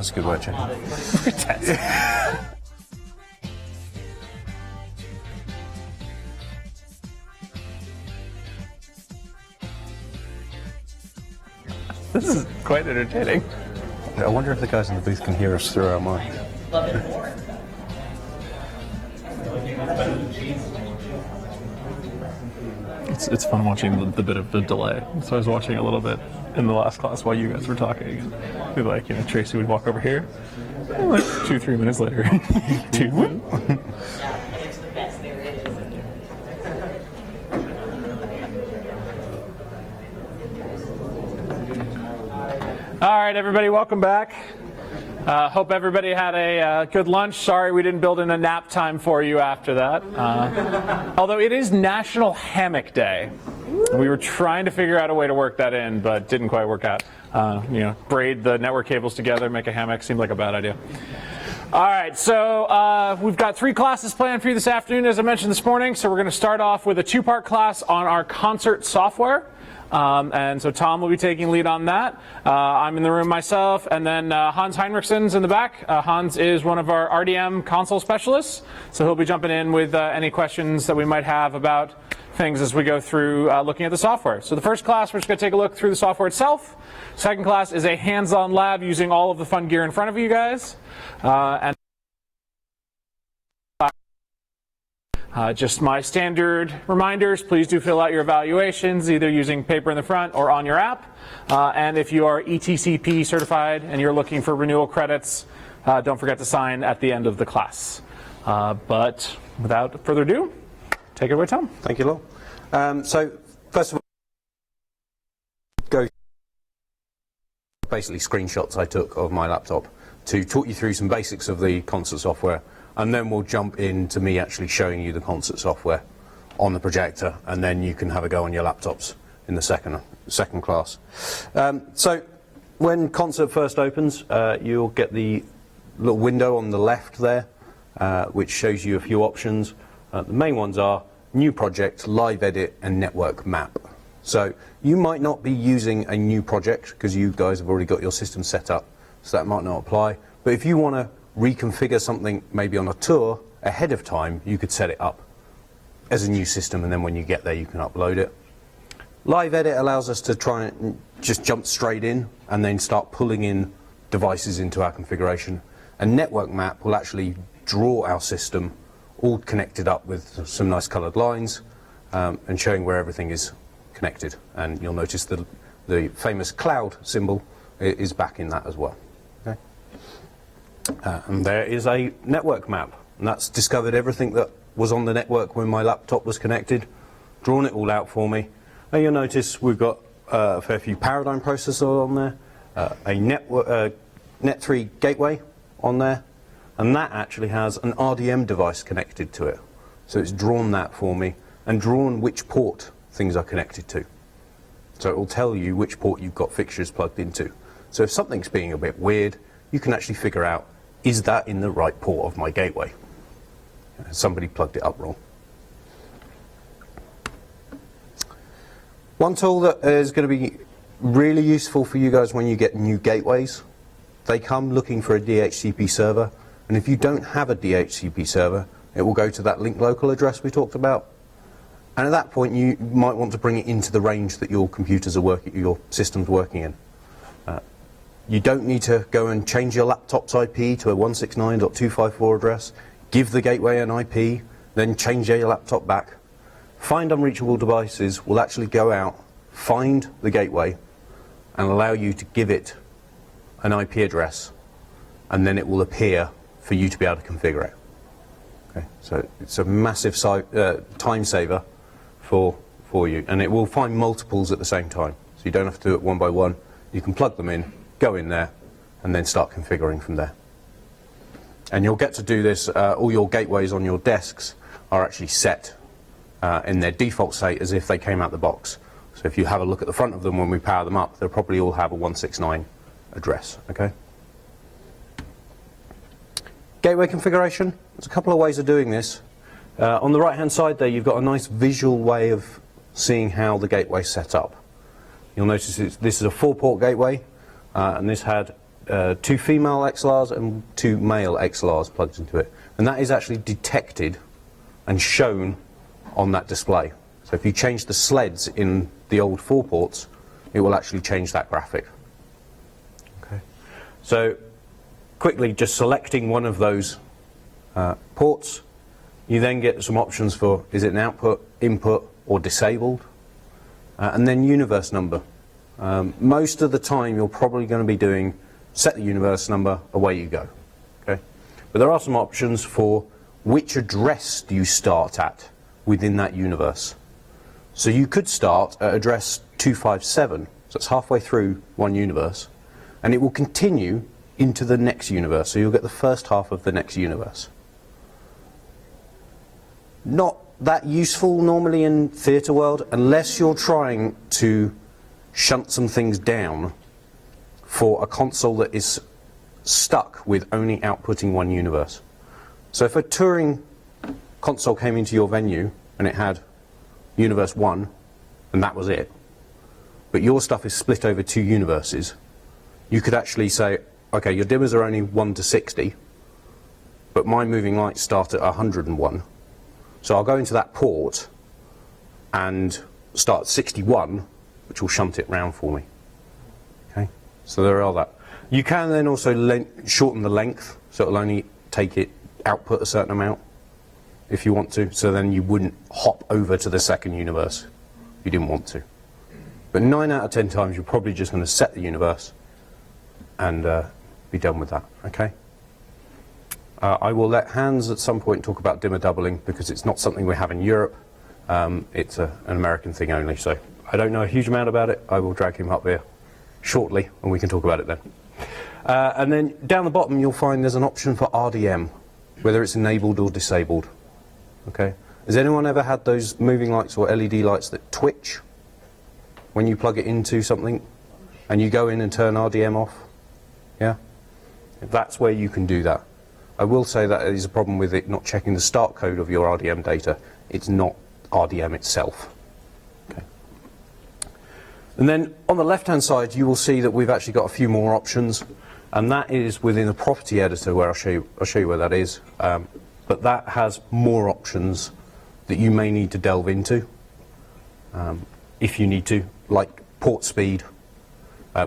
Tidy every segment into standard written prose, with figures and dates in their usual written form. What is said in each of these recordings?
That's a good word, Jay. This is quite entertaining. I wonder if the guys in the booth can hear us through our mic. It's fun watching the bit of the delay. So I was watching a little bit in the last class while you guys were talking. And like, Tracy would walk over here, and like 2-3 minutes later, All right, everybody, welcome back. Hope everybody had a good lunch. Sorry we didn't build in a nap time for you after that. Although it is National Hammock Day. We were trying to figure out a way to work that in, but didn't quite work out. Braid the network cables together, make a hammock, seemed like a bad idea. All right, so we've got 3 classes planned for you this afternoon, as I mentioned this morning. So we're going to start off with a 2-part class on our concert software. And so Tom will be taking lead on that. I'm in the room myself, and then Hans Heinrichsen's in the back. Hans is one of our RDM console specialists, so he'll be jumping in with any questions that we might have about things as we go through looking at the software. So the first class, we're just going to take a look through the software itself. Second class is a hands-on lab using all of the fun gear in front of you guys. And just my standard reminders, please do fill out your evaluations, either using paper in the front or on your app. And if you are ETCP certified and you're looking for renewal credits, don't forget to sign at the end of the class. But without further ado, take it away, Tom. Thank you, Lowell. So first of all, go basically screenshots I took of my laptop to talk you through some basics of the concert software. And then we'll jump into me actually showing you the concert software on the projector, and then you can have a go on your laptops in the second class. So when concert first opens, you'll get the little window on the left there, which shows you a few options. The main ones are new project, live edit, and network map. So you might not be using a new project because you guys have already got your system set up, so that might not apply. But if you want to reconfigure something maybe on a tour ahead of time, you could set it up as a new system, and then when you get there you can upload it. Live edit allows us to try and just jump straight in and then start pulling in devices into our configuration. And network map will actually draw our system all connected up with some nice colored lines and showing where everything is connected. And you'll notice the famous cloud symbol is back in that as well. And there is a network map, and that's discovered everything that was on the network when my laptop was connected, drawn it all out for me. And you'll notice we've got a fair few paradigm processors on there, a Net3 gateway on there, and that actually has an RDM device connected to it. So it's drawn that for me and drawn which port things are connected to. So it will tell you which port you've got fixtures plugged into. So if something's being a bit weird, you can actually figure out, is that in the right port of my gateway? Somebody plugged it up wrong. One tool that is going to be really useful for you guys when you get new gateways, they come looking for a DHCP server, and if you don't have a DHCP server, it will go to that link local address we talked about. And at that point, you might want to bring it into the range that your computers are working, your system's working in. You don't need to go and change your laptop's IP to a 169.254 address, give the gateway an IP, then change your laptop back. Find Unreachable devices will actually go out, find the gateway, and allow you to give it an IP address, and then it will appear for you to be able to configure it. Okay, so it's a massive time saver for you, and it will find multiples at the same time. So you don't have to do it one by one. You can plug them in, go in there, and then start configuring from there. And you'll get to do this, all your gateways on your desks are actually set in their default state as if they came out the box. So if you have a look at the front of them when we power them up, they'll probably all have a 169 address, okay? Gateway configuration, there's a couple of ways of doing this. On the right hand side there, you've got a nice visual way of seeing how the gateway's set up. You'll notice this is a 4-port gateway, and this had 2 female XLRs and 2 male XLRs plugged into it. And that is actually detected and shown on that display. So if you change the sleds in the old 4 ports, it will actually change that graphic. Okay. So quickly, just selecting one of those ports, you then get some options for, is it an output, input, or disabled? And then universe number. Most of the time you're probably going to be doing set the universe number, away you go. Okay? But there are some options for which address do you start at within that universe. So you could start at address 257, so it's halfway through one universe, and it will continue into the next universe, so you'll get the first half of the next universe. Not that useful normally in theatre world, unless you're trying to shunt some things down for a console that is stuck with only outputting one universe. So if a touring console came into your venue and it had universe 1 and that was it, but your stuff is split over 2 universes, you could actually say, okay, your dimmers are only 1 to 60, but my moving lights start at 101. So I'll go into that port and start at 61, which will shunt it round for me. Okay, so there are that. You can then also shorten the length, so it'll only take it output a certain amount if you want to, so then you wouldn't hop over to the second universe if you didn't want to. But 9 out of 10 times you're probably just going to set the universe and be done with that. Okay. I will let Hans at some point talk about dimmer doubling, because it's not something we have in Europe. It's an American thing only, so I don't know a huge amount about it. I will drag him up here shortly and we can talk about it then. And then down the bottom you'll find there's an option for RDM, whether it's enabled or disabled. Okay. Has anyone ever had those moving lights or LED lights that twitch when you plug it into something and you go in and turn RDM off? Yeah? That's where you can do that. I will say that there is a problem with it not checking the start code of your RDM data. It's not RDM itself. Okay. And then on the left hand side you will see that we've actually got a few more options, and that is within the property editor, where I'll show you where that is. But that has more options that you may need to delve into if you need to, like port speed,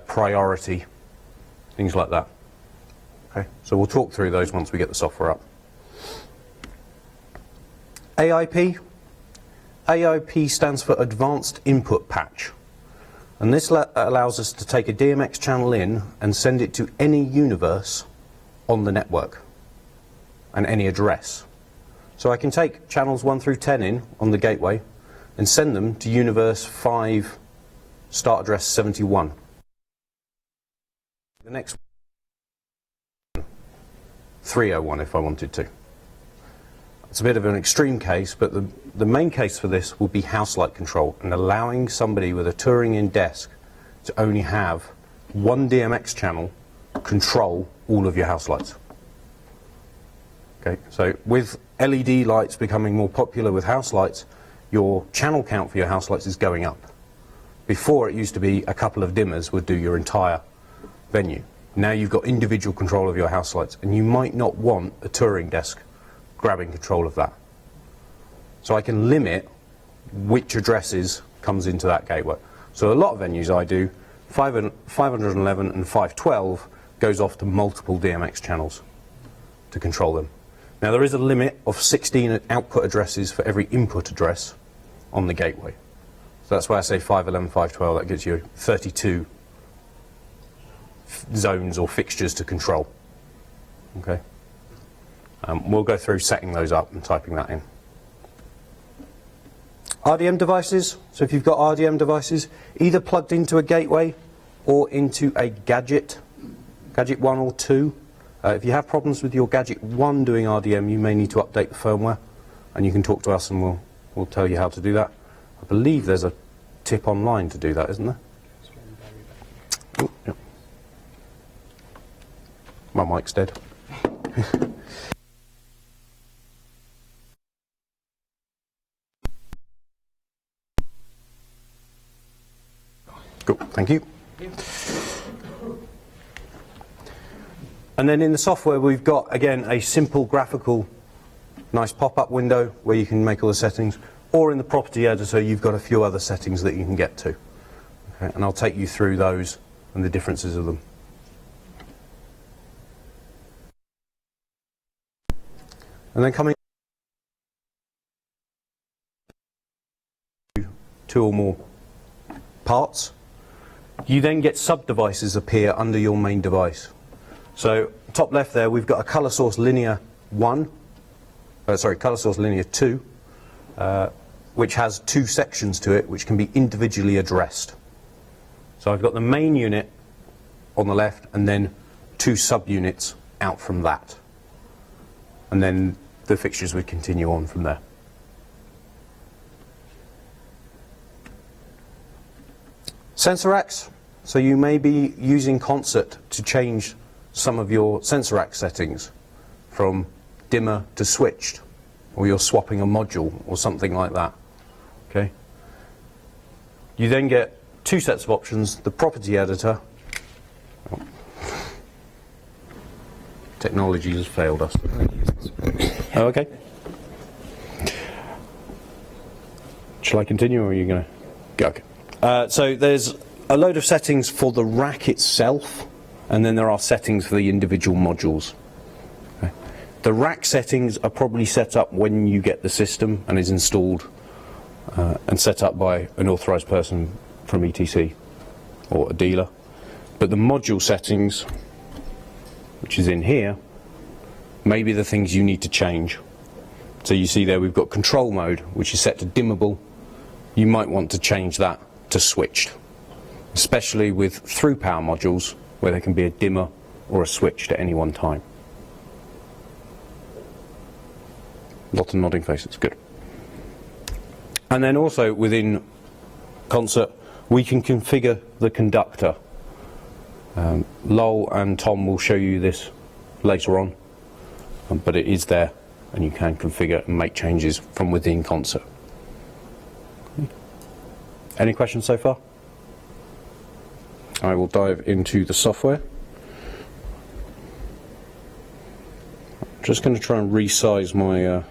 priority, things like that. Okay, so we'll talk through those once we get the software up. AIP. AIP stands for Advanced Input Patch. And this allows us to take a DMX channel in and send it to any universe on the network and any address. So I can take channels 1 through 10 in on the gateway and send them to universe 5, start address 71. The next 301 if I wanted to. It's a bit of an extreme case, but the main case for this will be house light control and allowing somebody with a touring-in desk to only have one DMX channel control all of your house lights. Okay, so with LED lights becoming more popular with house lights, your channel count for your house lights is going up. Before it used to be a couple of dimmers would do your entire venue. Now you've got individual control of your house lights, and you might not want a touring desk grabbing control of that. So I can limit which addresses comes into that gateway. So a lot of venues I do, 511 and 512 goes off to multiple DMX channels to control them. Now there is a limit of 16 output addresses for every input address on the gateway. So that's why I say 511, 512, that gives you 32 zones or fixtures to control. Okay. We'll go through setting those up and typing that in. RDM devices. So if you've got RDM devices, either plugged into a gateway or into a gadget 1 or 2. If you have problems with your gadget 1 doing RDM, you may need to update the firmware, and you can talk to us and we'll tell you how to do that. I believe there's a tip online to do that, isn't there? Oh, yeah. My mic's dead. Cool, thank you. And then in the software we've got, again, a simple graphical, nice pop-up window where you can make all the settings, or in the property editor you've got a few other settings that you can get to. Okay, and I'll take you through those and the differences of them. And then coming to 2 or more parts, you then get sub-devices appear under your main device. So top left there we've got a color source linear 2, which has 2 sections to it which can be individually addressed. So I've got the main unit on the left and then 2 subunits out from that. And then the fixtures would continue on from there. Sensor racks. So you may be using Concert to change some of your sensor rack settings from dimmer to switched, or you're swapping a module or something like that. Okay. You then get 2 sets of options: the property editor. Oh. Technology has failed us. Oh, okay. Shall I continue, or are you going to go? Okay. So there's a load of settings for the rack itself, and then there are settings for the individual modules. Okay. The rack settings are probably set up when you get the system and is installed and set up by an authorized person from ETC or a dealer. But the module settings, which is in here, may be the things you need to change. So you see there we've got control mode, which is set to dimmable. You might want to change that to switched, especially with through power modules where there can be a dimmer or a switched at any one time. Lots of nodding faces, good. And then also within Concert we can configure the conductor. Lowell and Tom will show you this later on, but it is there and you can configure and make changes from within Concert. Any questions so far? I will dive into the software. I'm just going to try and resize my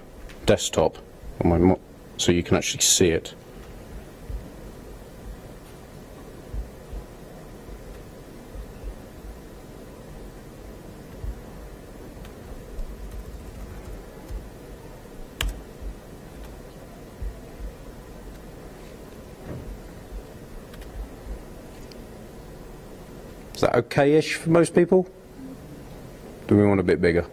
desktop on my so you can actually see it. Is that okay-ish for most people? Do we want a bit bigger?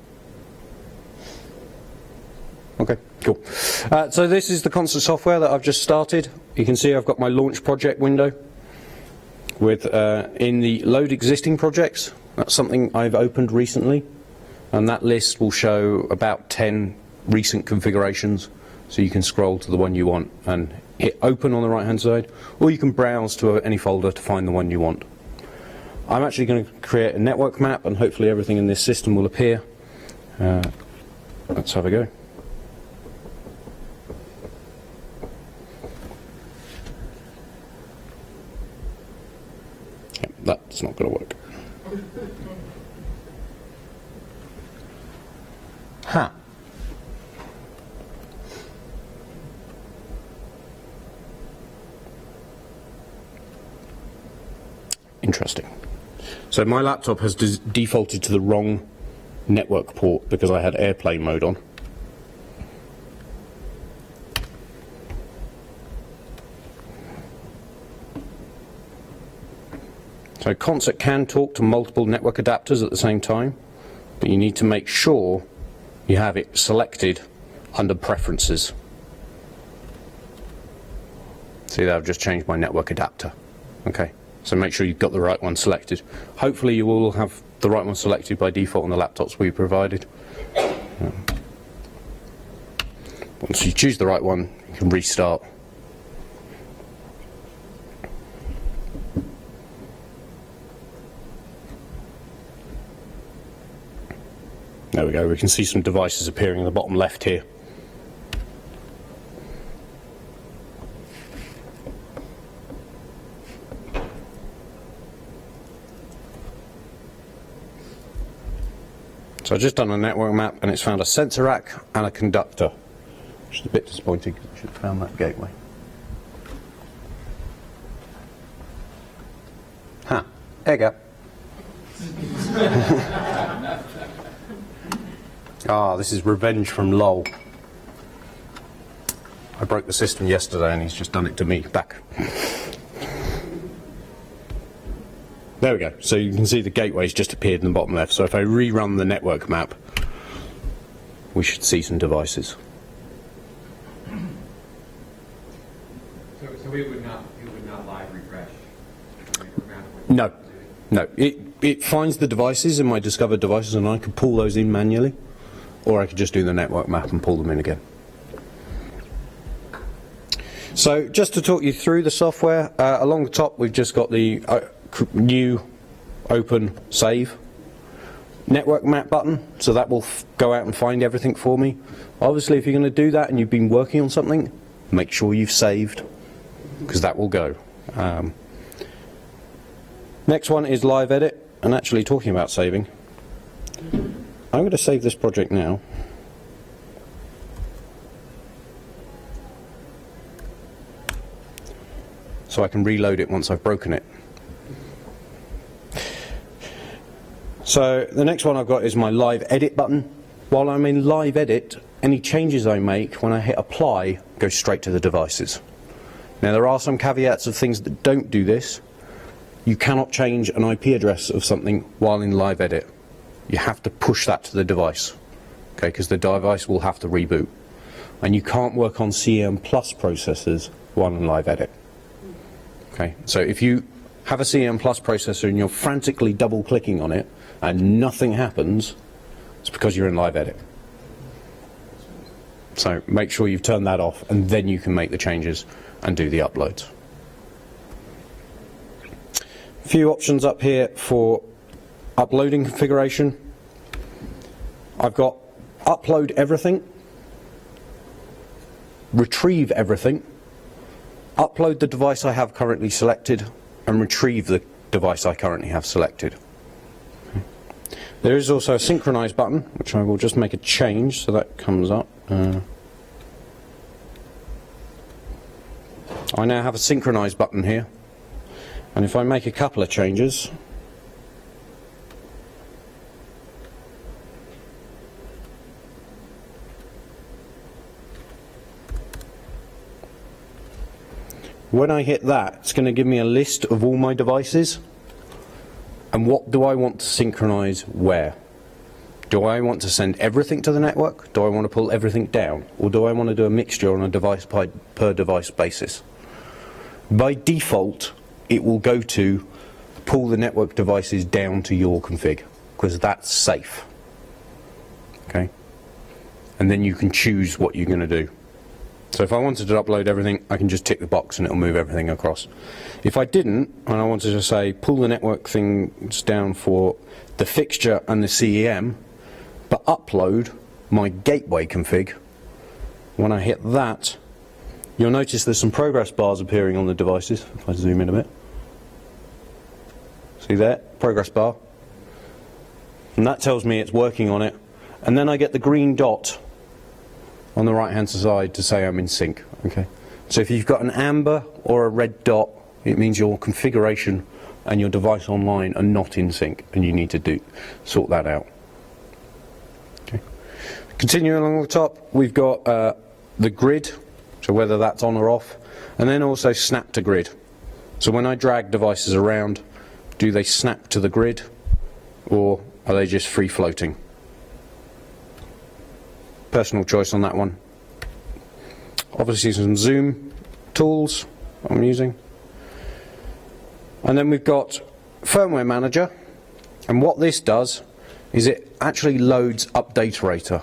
Okay, cool. So this is the Concert software that I've just started. You can see I've got my launch project window with in the load existing projects. That's something I've opened recently, and that list will show about 10 recent configurations. So you can scroll to the one you want and hit open on the right hand side, or you can browse to any folder to find the one you want. I'm actually going to create a network map, and hopefully everything in this system will appear. Let's have a go. Yeah, that's not going to work. Huh. Interesting. So my laptop has defaulted to the wrong network port because I had airplane mode on. So Concert can talk to multiple network adapters at the same time, but you need to make sure you have it selected under Preferences. See there, I've just changed my network adapter. Okay. So make sure you've got the right one selected. Hopefully you will have the right one selected by default on the laptops we provided. Once you choose the right one, you can restart. There we go, we can see some devices appearing in the bottom left here. So I've just done a network map and it's found a sensor rack and a conductor, which is a bit disappointing because I should have found that gateway. Ha, there you go. Ah, this is revenge from LOL. I broke the system yesterday and he's just done it to me back. There we go. So you can see the gateway's just appeared in the bottom left. So if I rerun the network map, we should see some devices. So it would not live refresh? No. No. It finds the devices in my discovered devices and I could pull those in manually, or I could just do the network map and pull them in again. So just to talk you through the software, along the top we've just got the new open save network map button, so that will go out and find everything for me. Obviously if you're going to do that and you've been working on something, make sure you've saved, because that will go. Next one is live edit, and actually talking about saving, I'm going to save this project now. So I can reload it once I've broken it. So the next one I've got is my live edit button. While I'm in live edit, any changes I make when I hit apply go straight to the devices. Now there are some caveats of things that don't do this. You cannot change an IP address of something while in live edit. You have to push that to the device, okay, because the device will have to reboot. And you can't work on CM Plus processors while in live edit. Okay, so if you have a CM Plus processor and you're frantically double clicking on it and nothing happens, it's because you're in live edit. So make sure you've turned that off and then you can make the changes and do the uploads. A few options up here for uploading configuration. I've got upload everything, retrieve everything, upload the device I have currently selected, and retrieve the device I currently have selected. There is also a synchronize button, which I will just make a change so that comes up. I now have a synchronize button here, and if I make a couple of changes, when I hit that, it's going to give me a list of all my devices and what do I want to synchronize where. Do I want to send everything to the network? Do I want to pull everything down? Or do I want to do a mixture on a device per device basis? By default, it will go to pull the network devices down to your config, because that's safe. Okay? And then you can choose what you're going to do. So if I wanted to upload everything, I can just tick the box and it'll move everything across. If I didn't, and I wanted to say pull the network things down for the fixture and the CEM, but upload my gateway config, when I hit that, you'll notice there's some progress bars appearing on the devices. If I zoom in a bit. See there? Progress bar. And that tells me it's working on it. And then I get the green dot on the right hand side to say I'm in sync. Okay. So if you've got an amber or a red dot, it means your configuration and your device online are not in sync, and you need to sort that out. Okay. Continuing along the top, we've got the grid, so whether that's on or off, and then also snap to grid. So when I drag devices around, do they snap to the grid, or are they just free floating? Personal choice on that one. Obviously some zoom tools I'm using. And then we've got Firmware Manager, and what this does is it actually loads Updaterator,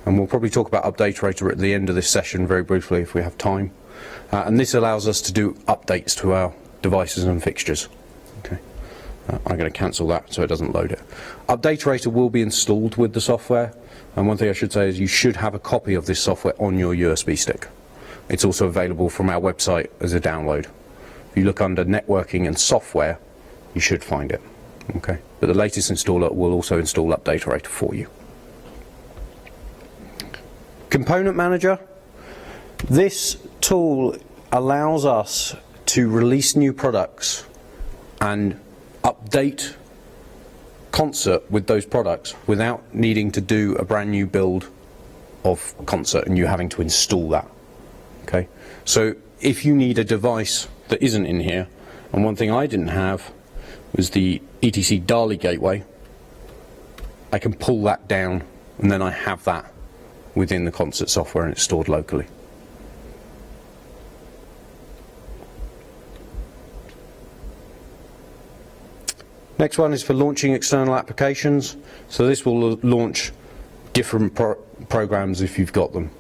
and we'll probably talk about Updaterator at the end of this session very briefly if we have time. And this allows us to do updates to our devices and fixtures. Okay. I'm going to cancel that so it doesn't load it. Updaterator will be installed with the software. And one thing I should say is you should have a copy of this software on your USB stick. It's also available from our website as a download. If you look under networking and software, you should find it. Okay. but the latest installer will also install Updaterator for you. Component Manager. This tool allows us to release new products and update Concert with those products without needing to do a brand new build of Concert and you having to install that. Okay, so if you need a device that isn't in here, and one thing I didn't have was the ETC DALI gateway, I can pull that down and then I have that within the Concert software and it's stored locally. Next one is for launching external applications. So this will launch different programs if you've got them.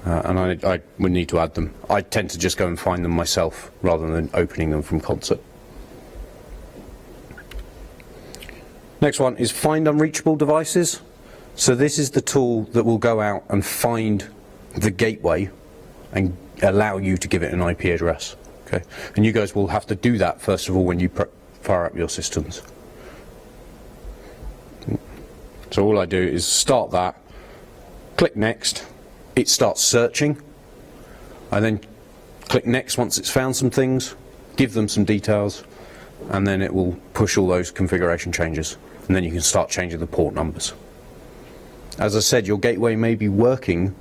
And I would need to add them. I tend to just go and find them myself rather than opening them from Concert. Next one is find unreachable devices. So this is the tool that will go out and find the gateway and allow you to give it an IP address. Okay, and you guys will have to do that first of all when you fire up your systems. So all I do is start that, click next, it starts searching. I then click next once it's found some things, give them some details, and then it will push all those configuration changes, and then you can start changing the port numbers. As I said, your gateway may be working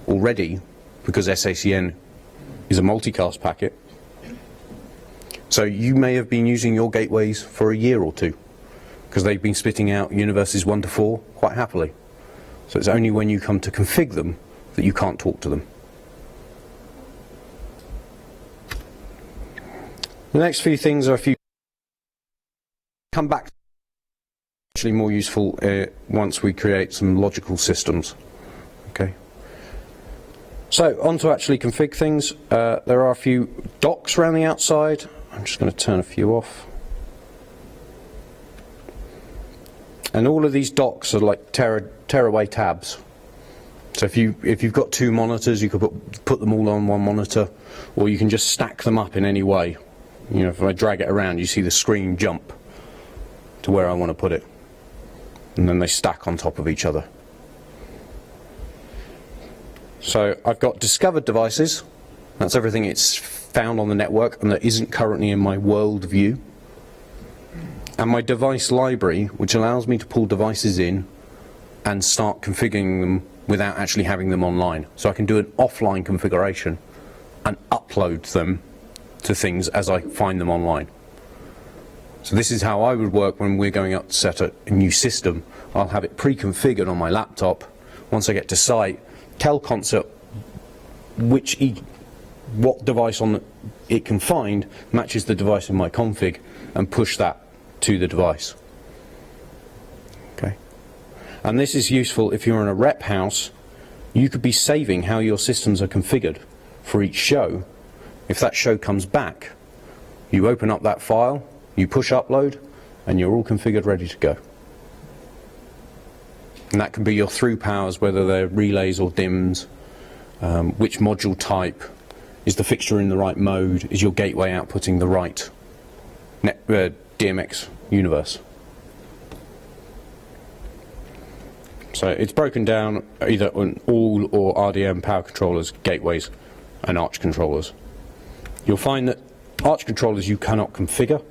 already because SACN is a multicast packet. So you may have been using your gateways for a year or two because they've been spitting out universes 1 to 4 quite happily. So it's only when you come to config them that you can't talk to them. The next few things are a few come back actually more useful once we create some logical systems. Okay. So on to actually config things. There are a few docks around the outside. I'm just going to turn a few off. And all of these docks are like tearaway tabs. So if you've got 2 monitors, you could put them all on one monitor, or you can just stack them up in any way. You know, if I drag it around, you see the screen jump to where I want to put it, and then they stack on top of each other. So I've got discovered devices. That's everything it's found on the network and that isn't currently in my world view. And my device library, which allows me to pull devices in and start configuring them without actually having them online. So I can do an offline configuration and upload them to things as I find them online. So this is how I would work when we're going up to set a new system. I'll have it pre-configured on my laptop. Once I get to site, tell Concert what device on it can find matches the device in my config and push that to the device. Okay. And this is useful if you're in a rep house. You could be saving how your systems are configured for each show. If that show comes back, you open up that file, you push upload, and you're all configured, ready to go. And that can be your through powers, whether they're relays or DIMMs, which module type, is the fixture in the right mode, is your gateway outputting the right Dmx universe. So it's broken down either on all or RDM power controllers, gateways, and Arch controllers. You'll find that Arch controllers you cannot configure.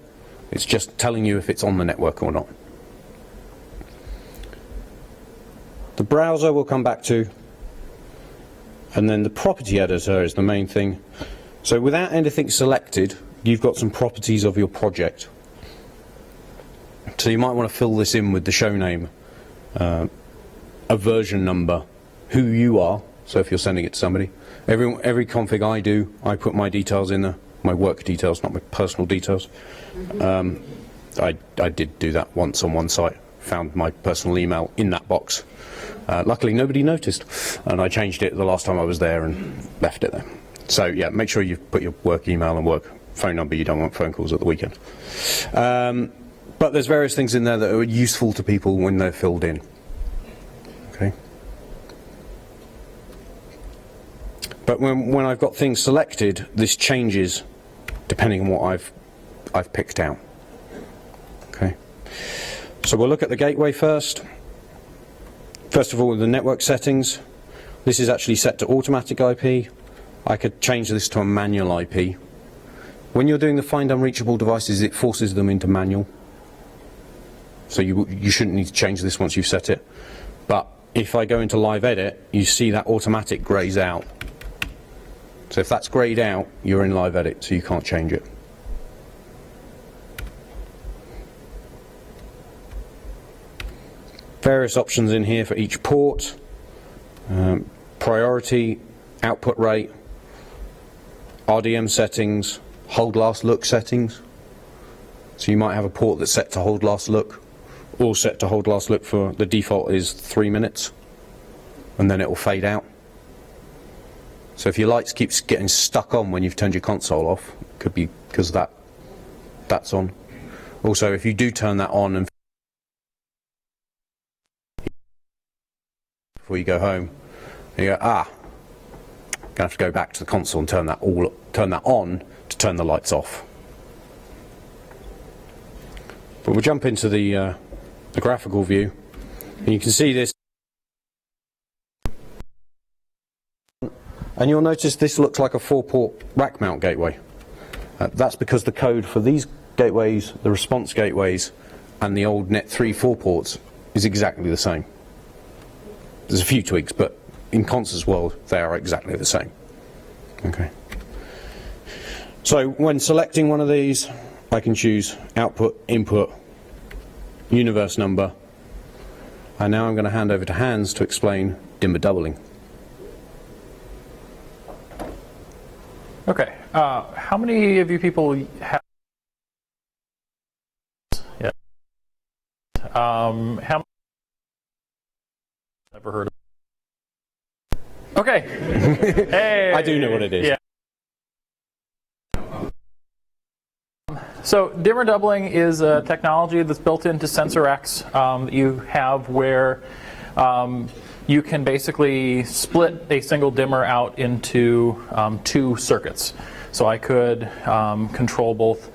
It's just telling you if it's on the network or not. The browser we'll come back to, and then the property editor is the main thing. So without anything selected, you've got some properties of your project. So you might want to fill this in with the show name, a version number, who you are, so if you're sending it to somebody. Every config I do, I put my details in there, my work details, not my personal details. I did do that once on one site, found my personal email in that box. Luckily nobody noticed, and I changed it the last time I was there and left it there. So yeah, make sure you put your work email and work phone number. You don't want phone calls at the weekend. But there's various things in there that are useful to people when they're filled in. Okay. But when I've got things selected, this changes depending on what I've picked out. Okay. So we'll look at the gateway first. First of all, the network settings. This is actually set to automatic IP. I could change this to a manual IP. When you're doing the find unreachable devices, it forces them into manual. So you shouldn't need to change this once you've set it. But if I go into live edit, you see that automatic grays out. So if that's grayed out, you're in live edit, so you can't change it. Various options in here for each port. Priority, output rate, RDM settings, hold last look settings. So you might have a port that's set to hold last look, or set to hold last look for the default is 3 minutes, and then it will fade out. So if your lights keeps getting stuck on when you've turned your console off, it could be because that's on. Also, if you do turn that on and before you go home, and you go, gonna have to go back to the console and turn that on to turn the lights off. But we'll jump into the graphical view, and you can see this, and you'll notice this looks like a 4-port rack mount gateway. That's because the code for these gateways, the response gateways, and the old Net3 4 ports is exactly the same. There's a few tweaks, but in Concert's world, they are exactly the same. Okay. So when selecting one of these, I can choose output, input, universe number, and now I'm going to hand over to Hans to explain dimmer doubling. Okay, how many of you people have? Yeah. How many ever heard of? Okay. Hey. I do know what it is. Yeah. So dimmer doubling is a technology that's built into SensorX that you have where you can basically split a single dimmer out into 2 circuits. So I could control both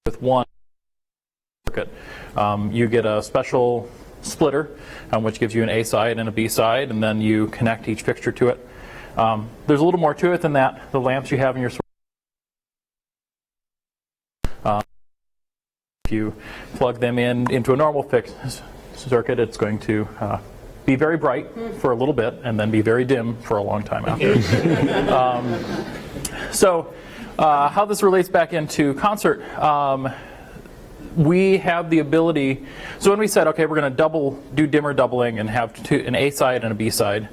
with one circuit. You get a special splitter which gives you an A side and a B side, and then you connect each fixture to it. There's a little more to it than that. The lamps you have in your if you plug them into a normal fixed circuit, it's going to be very bright for a little bit and then be very dim for a long time after. So how this relates back into Concert, we have the ability, so when we said, okay, we're going to do dimmer doubling and have an A side and a B side,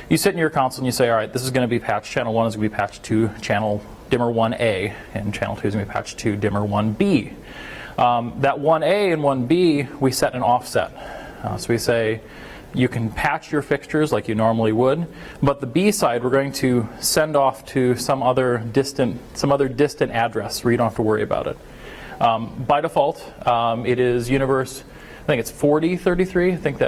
you sit in your console and you say, all right, this is going to be patch channel 1 is going to be patched to channel dimmer 1A, and channel 2 is going to be patched to dimmer 1B. That 1A and 1B, we set an offset. So we say you can patch your fixtures like you normally would, but the B side we're going to send off to some other distant address where you don't have to worry about it. By default, it is universe, I think it's 4033. I think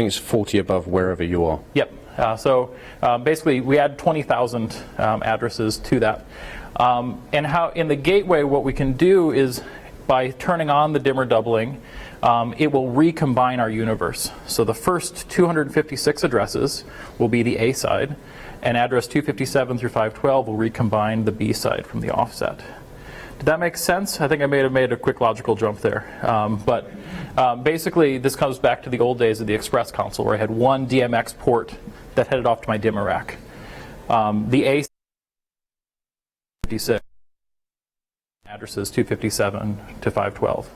it's 40 above wherever you are. Yep. So basically, we add 20,000 addresses to that. And how in the gateway, what we can do is by turning on the dimmer doubling, it will recombine our universe. So the first 256 addresses will be the A side, and address 257 through 512 will recombine the B side from the offset. Did that make sense? I think I may have made a quick logical jump there. But basically, this comes back to the old days of the Express console, where I had one DMX port that headed off to my dimmer rack. The A 56 addresses 257 to 512.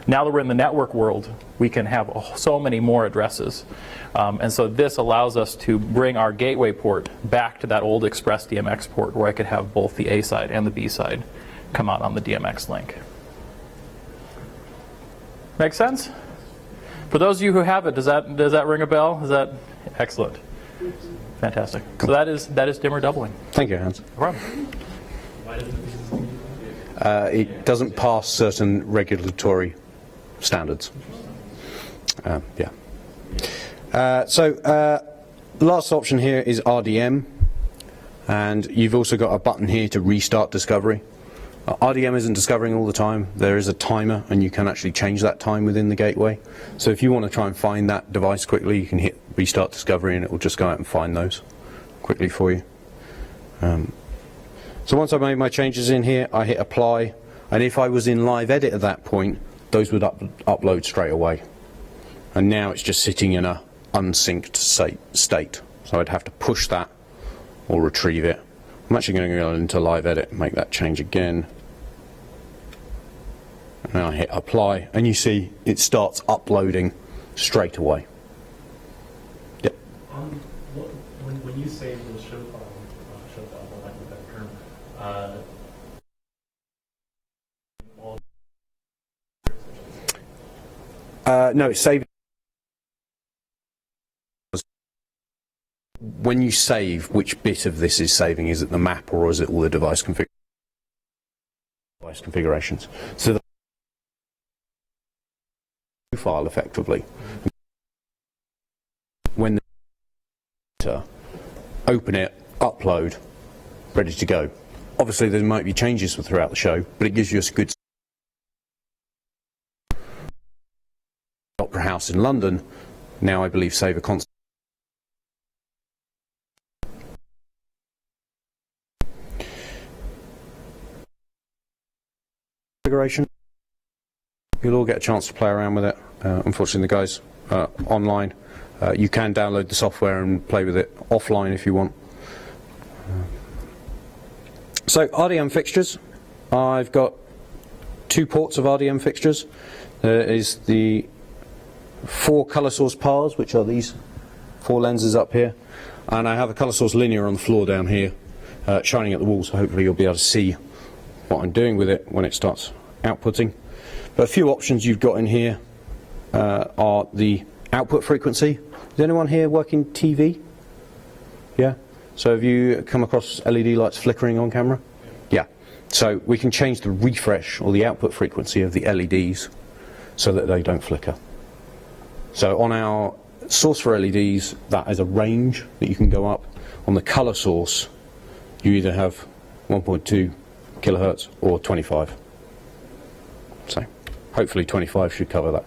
Now that we're in the network world, we can have so many more addresses. And so this allows us to bring our gateway port back to that old Express DMX port, where I could have both the A side and the B side come out on the DMX link. Make sense? For those of you who have it, does that ring a bell? Is that excellent? Fantastic. So that is dimmer doubling. Thank you, Hans. No problem. It doesn't pass certain regulatory standards. Yeah. So last option here is RDM, and you've also got a button here to restart discovery. RDM isn't discovering all the time. There is a timer, and you can actually change that time within the gateway. So if you want to try and find that device quickly, you can hit Restart Discovery, and it will just go out and find those quickly for you. So once I've made my changes in here, I hit Apply, and if I was in Live Edit at that point, those would upload straight away. And now it's just sitting in a unsynced state. So I'd have to push that or retrieve it. I'm actually going to go into Live Edit and make that change again. And now I hit Apply, and you see it starts uploading straight away. Yep. When you save the show file, for lack of a better term, No, it's saving. When you save, which bit of this is saving? Is it the map, or is it all the device configurations? So the file effectively, when the open it, upload, ready to go. Obviously there might be changes throughout the show, but it gives you a good Opera House in London, now I believe save a concert. Configuration. You'll all get a chance to play around with it. Unfortunately, the guys online, you can download the software and play with it offline if you want. So RDM fixtures, I've got 2 ports of RDM fixtures. There is the 4 color source PARs, which are these 4 lenses up here, and I have a color source linear on the floor down here, shining at the wall, so hopefully you'll be able to see what I'm doing with it when it starts outputting. But a few options you've got in here are the output frequency. Is anyone here working TV? Yeah? So have you come across LED lights flickering on camera? Yeah. So we can change the refresh or the output frequency of the LEDs so that they don't flicker. So on our source for LEDs, that is a range that you can go up. On the color source, you either have 1.2 kilohertz or 25. So hopefully 25 should cover that.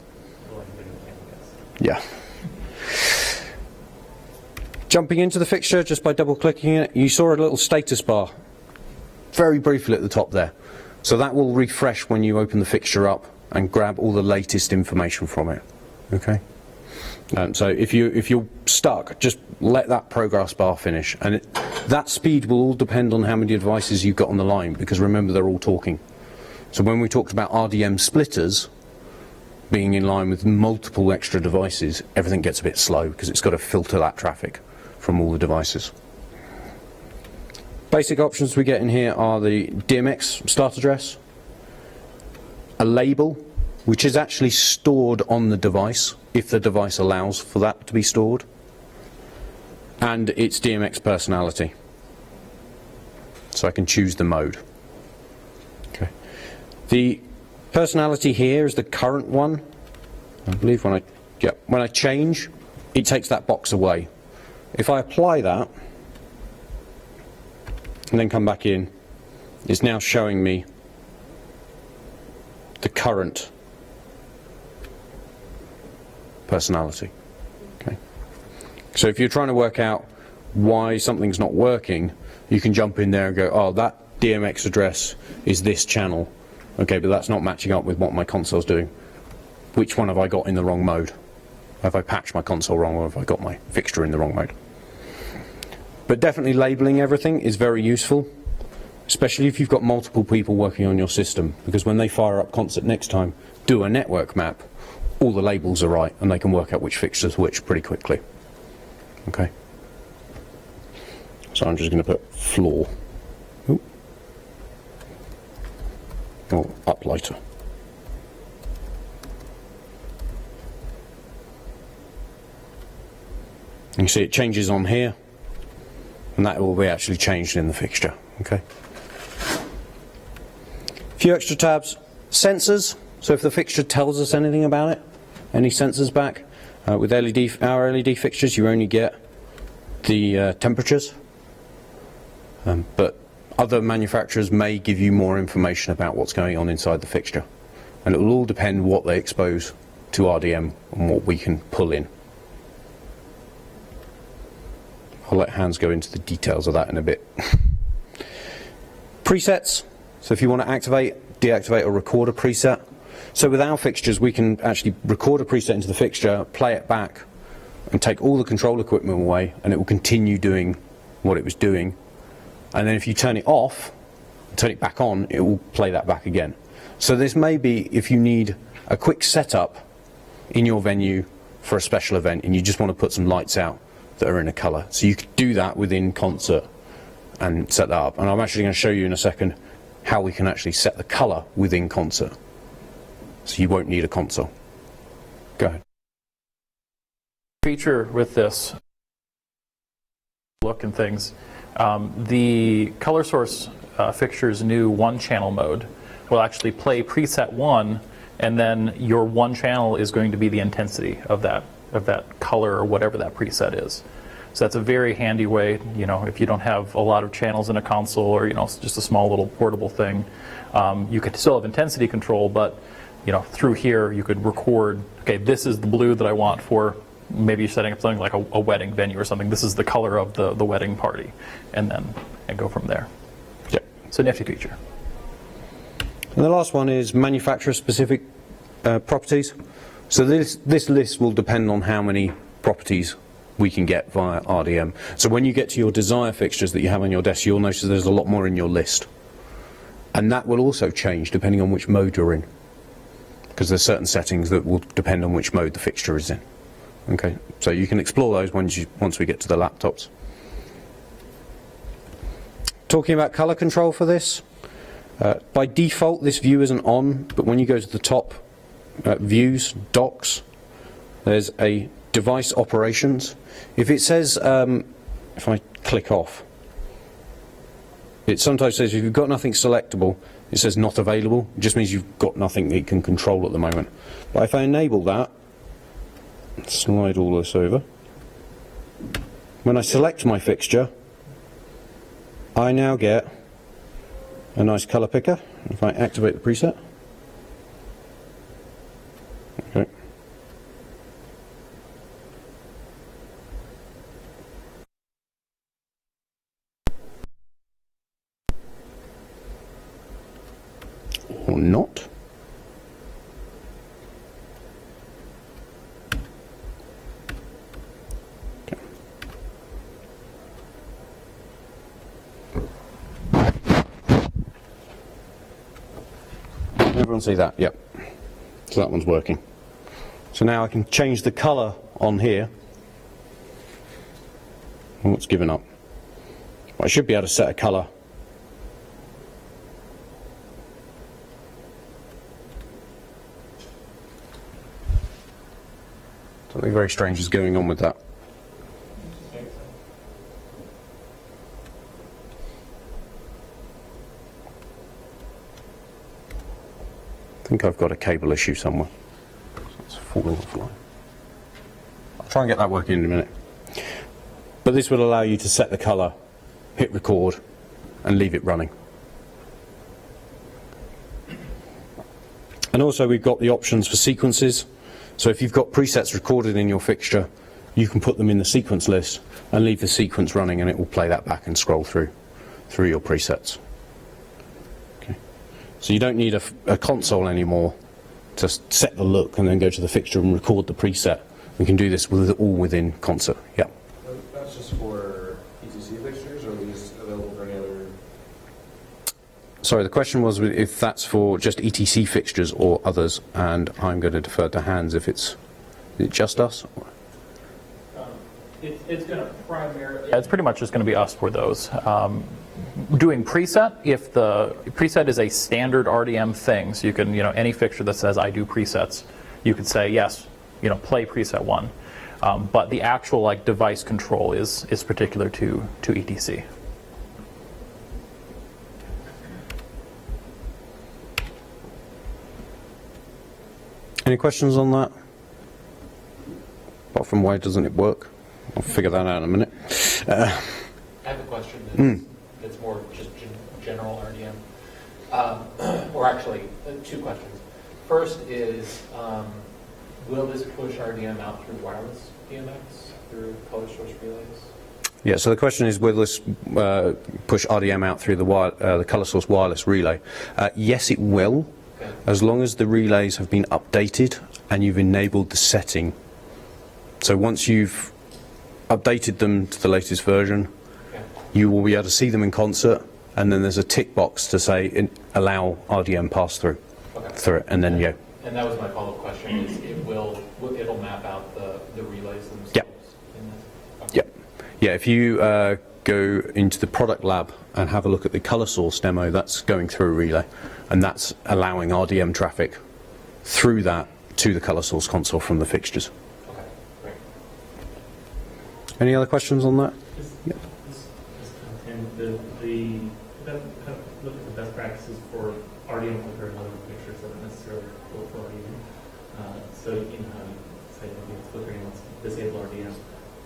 Yeah. Jumping into the fixture just by double clicking it, you saw a little status bar very briefly at the top there. So that will refresh when you open the fixture up and grab all the latest information from it. Okay. So if you're stuck, just let that progress bar finish, and that speed will all depend on how many devices you've got on the line, because remember they're all talking. So when we talked about RDM splitters being in line with multiple extra devices, everything gets a bit slow because it's got to filter that traffic from all the devices. Basic options we get in here are the Dmx start address, a label which is actually stored on the device if the device allows for that to be stored, and its Dmx personality. So I can choose the mode. Okay. The personality here is the current one. I believe when I change, it takes that box away. If I apply that and then come back in, it's now showing me the current personality. Okay. So if you're trying to work out why something's not working, you can jump in there and go, oh, that Dmx address is this channel. Okay, but that's not matching up with what my console's doing. Which one have I got in the wrong mode? Have I patched my console wrong, or have I got my fixture in the wrong mode? But definitely labeling everything is very useful, especially if you've got multiple people working on your system, because when they fire up Concert next time, do a network map, all the labels are right, and they can work out which fixture's which pretty quickly. Okay. So I'm just going to put floor. Ooh. Or up later. You see it changes on here, and that will be actually changed in the fixture. Okay. A few extra tabs. Sensors. So if the fixture tells us anything about it, any sensors back. With our LED fixtures, you only get the temperatures, but other manufacturers may give you more information about what's going on inside the fixture. And it will all depend what they expose to RDM and what we can pull in. I'll let Hans go into the details of that in a bit. Presets. So if you want to activate, deactivate or record a preset. So with our fixtures we can actually record a preset into the fixture, play it back and take all the control equipment away, and it will continue doing what it was doing. And then if you turn it off, turn it back on, it will play that back again. So this may be if you need a quick setup in your venue for a special event and you just want to put some lights out that are in a color. So you could do that within Concert and set that up. And I'm actually going to show you in a second how we can actually set the color within Concert. So you won't need a console. Go ahead. Feature with this look and things, the color source fixture's new one channel mode will actually play preset 1, and then your one channel is going to be the intensity of that color or whatever that preset is. So that's a very handy way, you know, if you don't have a lot of channels in a console, or, you know, just a small little portable thing, you could still have intensity control, but, you know, through here you could record, okay, this is the blue that I want for maybe you're setting up something like a wedding venue or something. This is the color of the wedding party, and go from there. Yep. It's a nifty feature. And the last one is manufacturer-specific properties. So this list will depend on how many properties we can get via RDM. So when you get to your Desire fixtures that you have on your desk, you'll notice there's a lot more in your list. And that will also change depending on which mode you're in, because there's certain settings that will depend on which mode the fixture is in. Okay, so you can explore those once we get to the laptops. Talking about color control for this, by default this view isn't on, but when you go to the top views, docs, there's a device operations. If it says, if I click off, it sometimes says if you've got nothing selectable, it says not available. It just means you've got nothing that you can control at the moment. But if I enable that, slide all this over, when I select my fixture, I now get a nice color picker. If I activate the preset, okay, or not. Everyone see that? Yep. So that one's working. So now I can change the color on here. Oh, it's given up. I should be able to set a color. Something very strange is going on with that. I think I've got a cable issue somewhere. It's falling offline. I'll try and get that working in a minute. But this will allow you to set the color, hit record, and leave it running. And also we've got the options for sequences. So if you've got presets recorded in your fixture, you can put them in the sequence list and leave the sequence running, and it will play that back and scroll through your presets. So you don't need a console anymore to set the look and then go to the fixture and record the preset. We can do this all within Concert. Yeah. That's just for ETC fixtures, or are these available for any other? Sorry, the question was if that's for just ETC fixtures or others, and I'm going to defer to Hans if is it just us? It's going to primarily. Yeah, it's pretty much just going to be us for those. Doing preset, if the preset is a standard RDM thing, so you can, you know, any fixture that says I do presets, you could say yes, you know, play preset 1. But the actual like device control is particular to ETC. Any questions on that? Apart from why doesn't it work? I'll figure that out in a minute. I have a question that's more just general RDM. Or actually, two questions. First is, will this push RDM out through wireless DMX, through color source relays? Yeah, so the question is, will this push RDM out through the color source wireless relay? Yes, it will, Okay. as long as the relays have been updated and you've enabled the setting. So once you've updated them to the latest version, Okay. you will be able to see them in concert, and then there's a tick box to say allow RDM pass through it, and then yeah. And that was my follow-up question, is it'll map out the relays themselves? Yep. In this? Okay. Yep. Yeah, if you go into the product lab and have a look at the color source demo, that's going through a relay, and that's allowing RDM traffic through that to the color source console from the fixtures. Okay, great. Any other questions on that? Look at the best practices for RDM filter and other pictures that aren't necessarily built for RDM. So you know how you say it's flickering, let's disable RDM.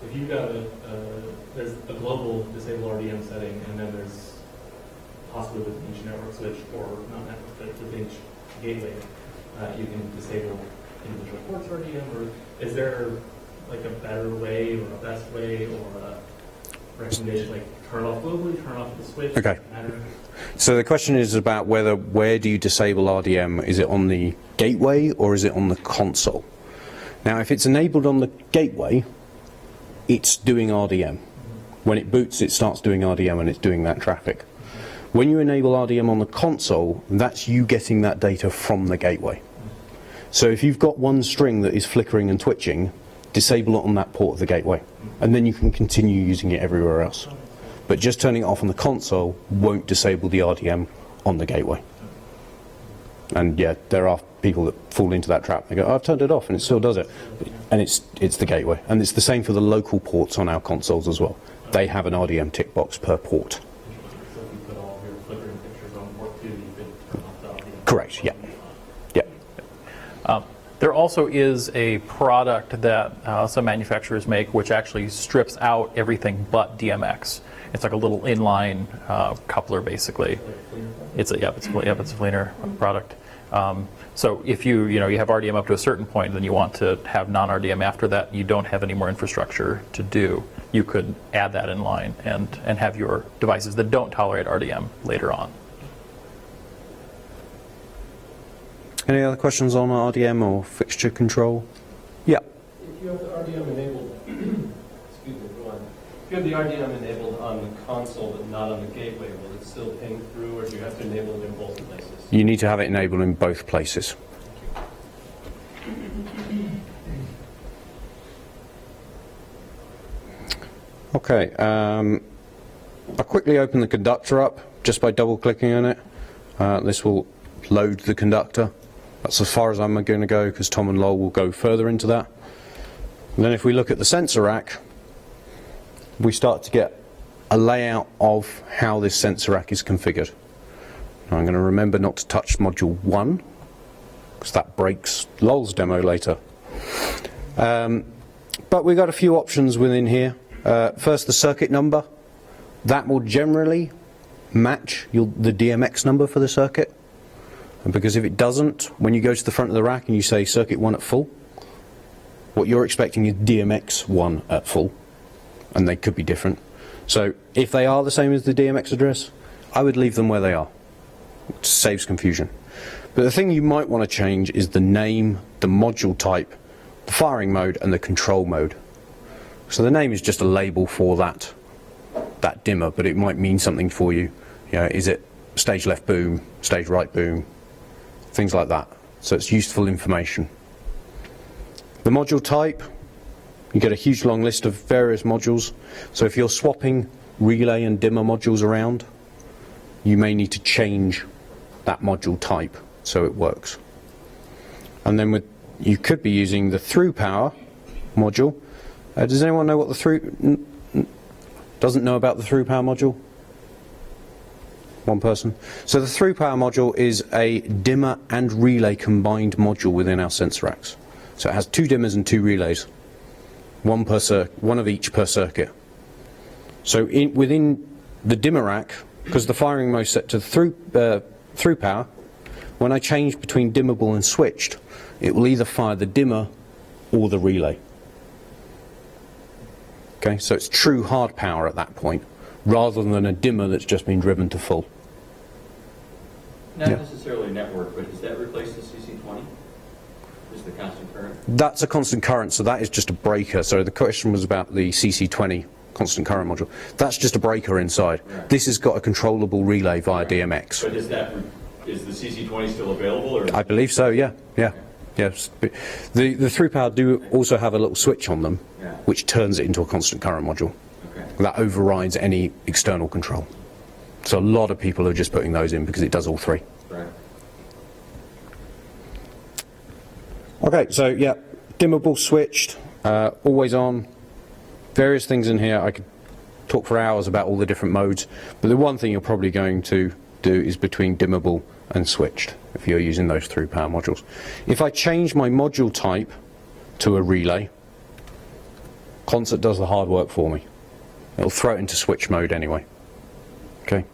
If you've got there's a global disable RDM setting, and then there's possibly with each network switch, or not network, but with each gateway, you can disable individual ports RDM, or is there like a better way or a best way or a recommendation, like turn off globally, turn off the switch? Okay. So the question is about where do you disable RDM? Is it on the gateway or is it on the console? Now, if it's enabled on the gateway, it's doing RDM. When it boots, it starts doing RDM and it's doing that traffic. When you enable RDM on the console, that's you getting that data from the gateway. So if you've got one string that is flickering and twitching, disable it on that port of the gateway, and then you can continue using it everywhere else. But just turning it off on the console won't disable the RDM on the gateway. And yeah, there are people that fall into that trap. They go, oh, I've turned it off and it still does it. And it's the gateway. And it's the same for the local ports on our consoles as well. They have an RDM tick box per port. So if you put all your flickering pictures on port 2, you could turn off the RDM. Correct, yeah. Yeah. There also is a product that some manufacturers make which actually strips out everything but DMX. It's like a little inline coupler, basically. It's a cleaner product. So if you have RDM up to a certain point, then you want to have non-RDM after that. You don't have any more infrastructure to do. You could add that in line and have your devices that don't tolerate RDM later on. Any other questions on RDM or fixture control? Yeah. If you have the RDM enabled, excuse me, go on. If you have the RDM enabled on the console but not on the gateway, will it still ping through, or do you have to enable it in both places? You need to have it enabled in both places. Okay, I'll quickly open the conductor up just by double clicking on it. This will load the conductor. That's as far as I'm going to go, because Tom and Lowell will go further into that. And then if we look at the sensor rack, we start to get a layout of how this sensor rack is configured. Now I'm going to remember not to touch module 1, because that breaks Lowell's demo later. But we've got a few options within here. First, the circuit number. That will generally match the DMX number for the circuit. And because if it doesn't, when you go to the front of the rack and you say circuit 1 at full, what you're expecting is DMX 1 at full, and they could be different. So if they are the same as the DMX address, I would leave them where they are. It saves confusion. But the thing you might want to change is the name, the module type, the firing mode, and the control mode. So the name is just a label for that dimmer, but it might mean something for you. Is it stage left boom, stage right boom, things like that. So it's useful information. The module type, you get a huge long list of various modules. So if you're swapping relay and dimmer modules around, you may need to change that module type so it works. And then you could be using the through power module. Does anyone know what the doesn't know about the through power module? One person. So the through power module is a dimmer and relay combined module within our sensor racks. So it has 2 dimmers and 2 relays, one of each per circuit. So within the dimmer rack, because the firing mode is set to through power. When I change between dimmable and switched, it will either fire the dimmer or the relay. Okay, so it's true hard power at that point, rather than a dimmer that's just been driven to full. Not Yeah. necessarily network, but does that replace the CC20? Is the constant current? That's a constant current, so that is just a breaker. So the question was about the CC20 constant current module. That's just a breaker inside. Right. This has got a controllable relay via DMX. But is the CC20 still available? Or I believe so, yeah. Yes. The through power do also have a little switch on them, Yeah. which turns it into a constant current module. Okay. That overrides any external control. So a lot of people are just putting those in because it does all three. Right. Okay, so yeah, dimmable, switched, always on, various things in here. I could talk for hours about all the different modes, but the one thing you're probably going to do is between dimmable and switched, if you're using those through power modules. If I change my module type to a relay, Concert does the hard work for me. It'll throw it into switch mode anyway. Okay.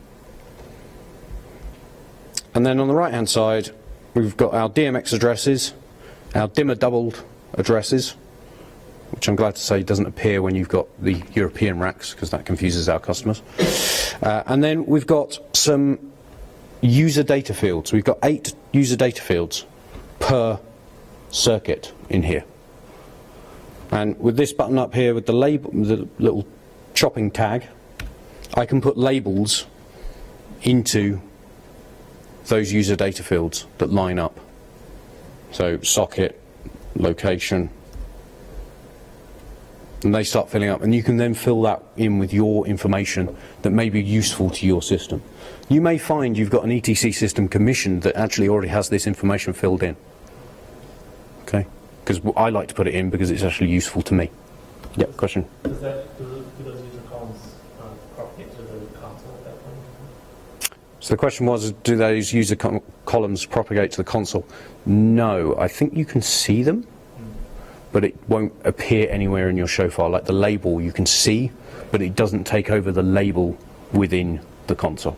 And then on the right hand side, we've got our Dmx addresses, our dimmer doubled addresses, which I'm glad to say doesn't appear when you've got the European racks, because that confuses our customers. And then we've got some user data fields. We've got 8 user data fields per circuit in here. And with this button up here with the label, the little chopping tag, I can put labels into those user data fields that line up. So socket, location, and they start filling up, and you can then fill that in with your information that may be useful to your system. You may find you've got an ETC system commissioned that actually already has this information filled in. Okay? Because I like to put it in because it's actually useful to me. Yeah, question? Do those user columns propagate to the console at that point? So the question was, do those user columns propagate to the console? No, I think you can see them, but it won't appear anywhere in your show file. Like the label you can see, but it doesn't take over the label within the console.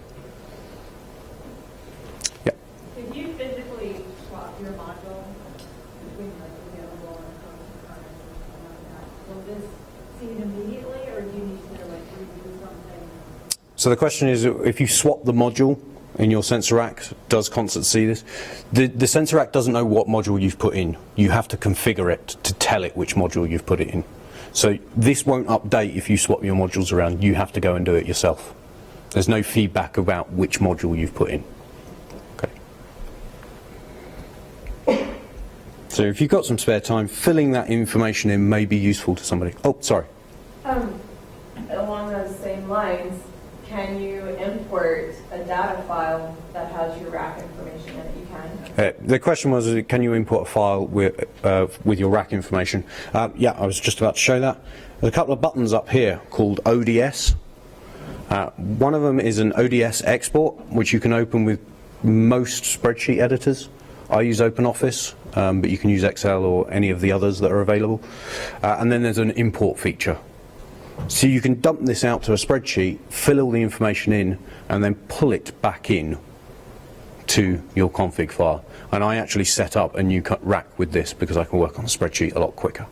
Yeah. If you physically swap your module between like available and constant current or something like that, will this see it immediately, or do you need to like redo something? So the question is, if you swap the module in your sensor rack, does Concert see this? The sensor rack doesn't know what module you've put in. You have to configure it to tell it which module you've put it in. So this won't update if you swap your modules around. You have to go and do it yourself. There's no feedback about which module you've put in. Okay. So if you've got some spare time, filling that information in may be useful to somebody. Oh, sorry. Along those same lines, can you import a data file that has your rack information in it? You can? The question was, can you import a file with your rack information? Yeah, I was just about to show that. There's a couple of buttons up here called ODS. One of them is an ODS export, which you can open with most spreadsheet editors. I use OpenOffice, but you can use Excel or any of the others that are available. And then there's an import feature. So you can dump this out to a spreadsheet, fill all the information in, and then pull it back in to your config file. And I actually set up a new rack with this because I can work on a spreadsheet a lot quicker.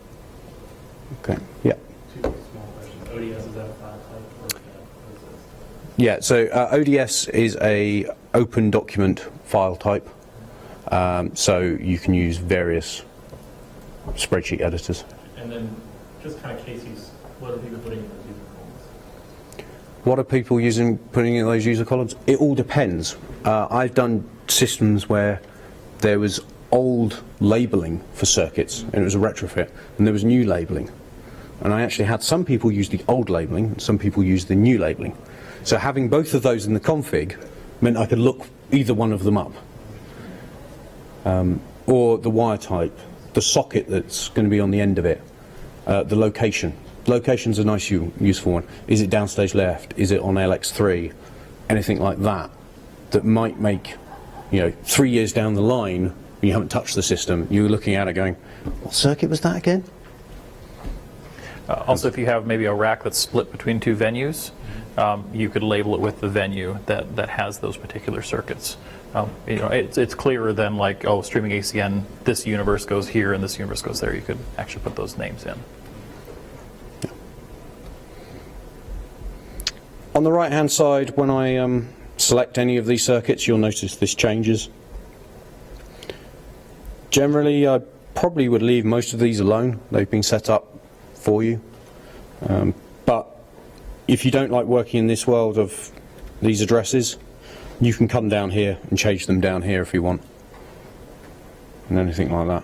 Okay, yeah. Two small questions. ODS, is that a file type or is that? Yeah, so ODS is a open document file type. So you can use various spreadsheet editors. And then just kind of cases, what are people putting in those user columns? What are people putting in those user columns? It all depends. I've done systems where there was old labeling for circuits, and it was a retrofit, and there was new labeling. And I actually had some people use the old labeling, and some people use the new labeling. So having both of those in the config meant I could look either one of them up. Or the wire type, the socket that's going to be on the end of it, the location. Location's a nice useful one. Is it downstage left? Is it on LX3? Anything like that that might make, 3 years down the line, when you haven't touched the system, you're looking at it going, what circuit was that again? Also, if you have maybe a rack that's split between two venues, you could label it with the venue that has those particular circuits. It's clearer than like, oh, streaming ACN, this universe goes here and this universe goes there. You could actually put those names in. On the right-hand side, when I select any of these circuits, you'll notice this changes. Generally, I probably would leave most of these alone. They've been set up for you. But if you don't like working in this world of these addresses, you can come down here and change them down here if you want. And anything like that.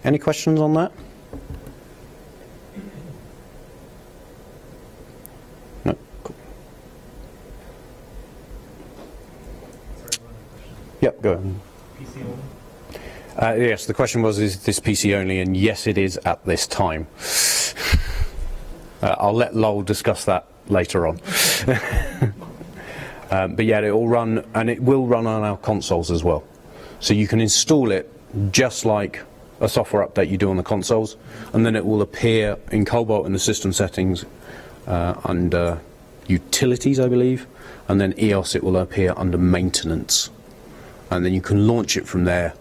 Any questions on that? No? Cool. Yep, go ahead. PC only? Yes, the question was, is this PC only? And yes, it is at this time. I'll let Lowell discuss that later on. But yeah, it will run, and it will run on our consoles as well. So you can install it just like a software update you do on the consoles, and then it will appear in Cobalt in the system settings under utilities, I believe, and then EOS it will appear under maintenance. And then you can launch it from there.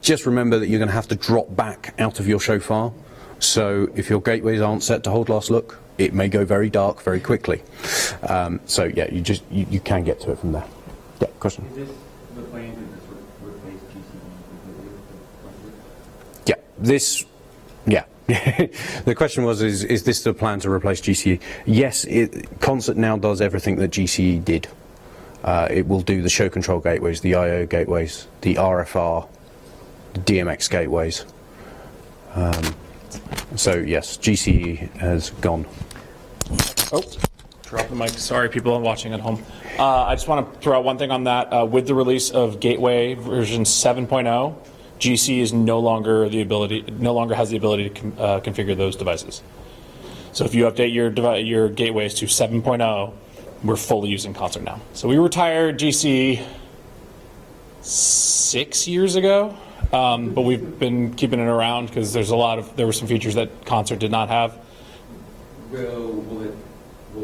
Just remember that you're going to have to drop back out of your shofar. So if your gateways aren't set to hold last look, it may go very dark very quickly. So yeah, you can get to it from there. Yeah, question? Is this the plan to just replace GCE completely? Yeah, this. Yeah. The question was, is this the plan to replace GCE? Yes, Concert now does everything that GCE did. It will do the show control gateways, the I/O gateways, the RFR, the DMX gateways. So yes, GCE has gone. Oh, drop the mic. Sorry, people watching at home. I just want to throw out one thing on that. With the release of Gateway version 7.0, GCE is no longer has the ability to configure those devices. So if you update your gateways to 7.0, we're fully using Concert now. So we retired GCE 6 years ago, but we've been keeping it around because there were some features that Concert did not have. Will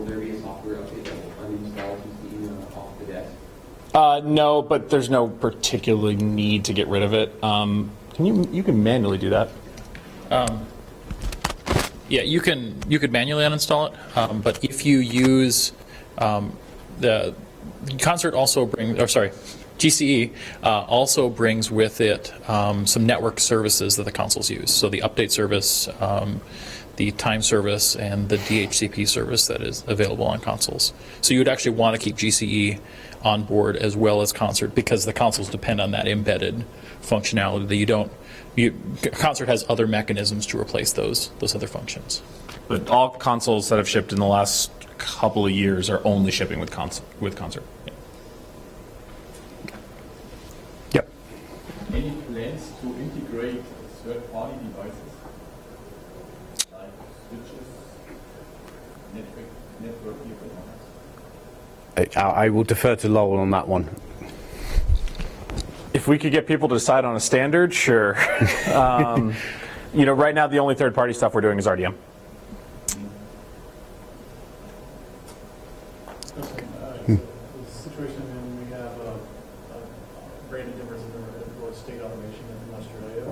there be a software update that will uninstall GCE off the desk? No, but there's no particular need to get rid of it. You can manually do that. Yeah, you could manually uninstall it, but if you use the Concert also GCE also brings with it some network services that the consoles use. So the update service, the time service, and the DHCP service that is available on consoles. So you would actually want to keep GCE on board as well as Concert because the consoles depend on that embedded functionality that you don't. Concert has other mechanisms to replace those other functions. But all consoles that have shipped in the last couple of years are only shipping with Concert. Yeah. Yep. Any plans to integrate third-party devices like switches, network equipment? I will defer to Lowell on that one. If we could get people to decide on a standard, sure. Right now the only third-party stuff we're doing is RDM. The situation when we have branded dimmers or state automation in Australia,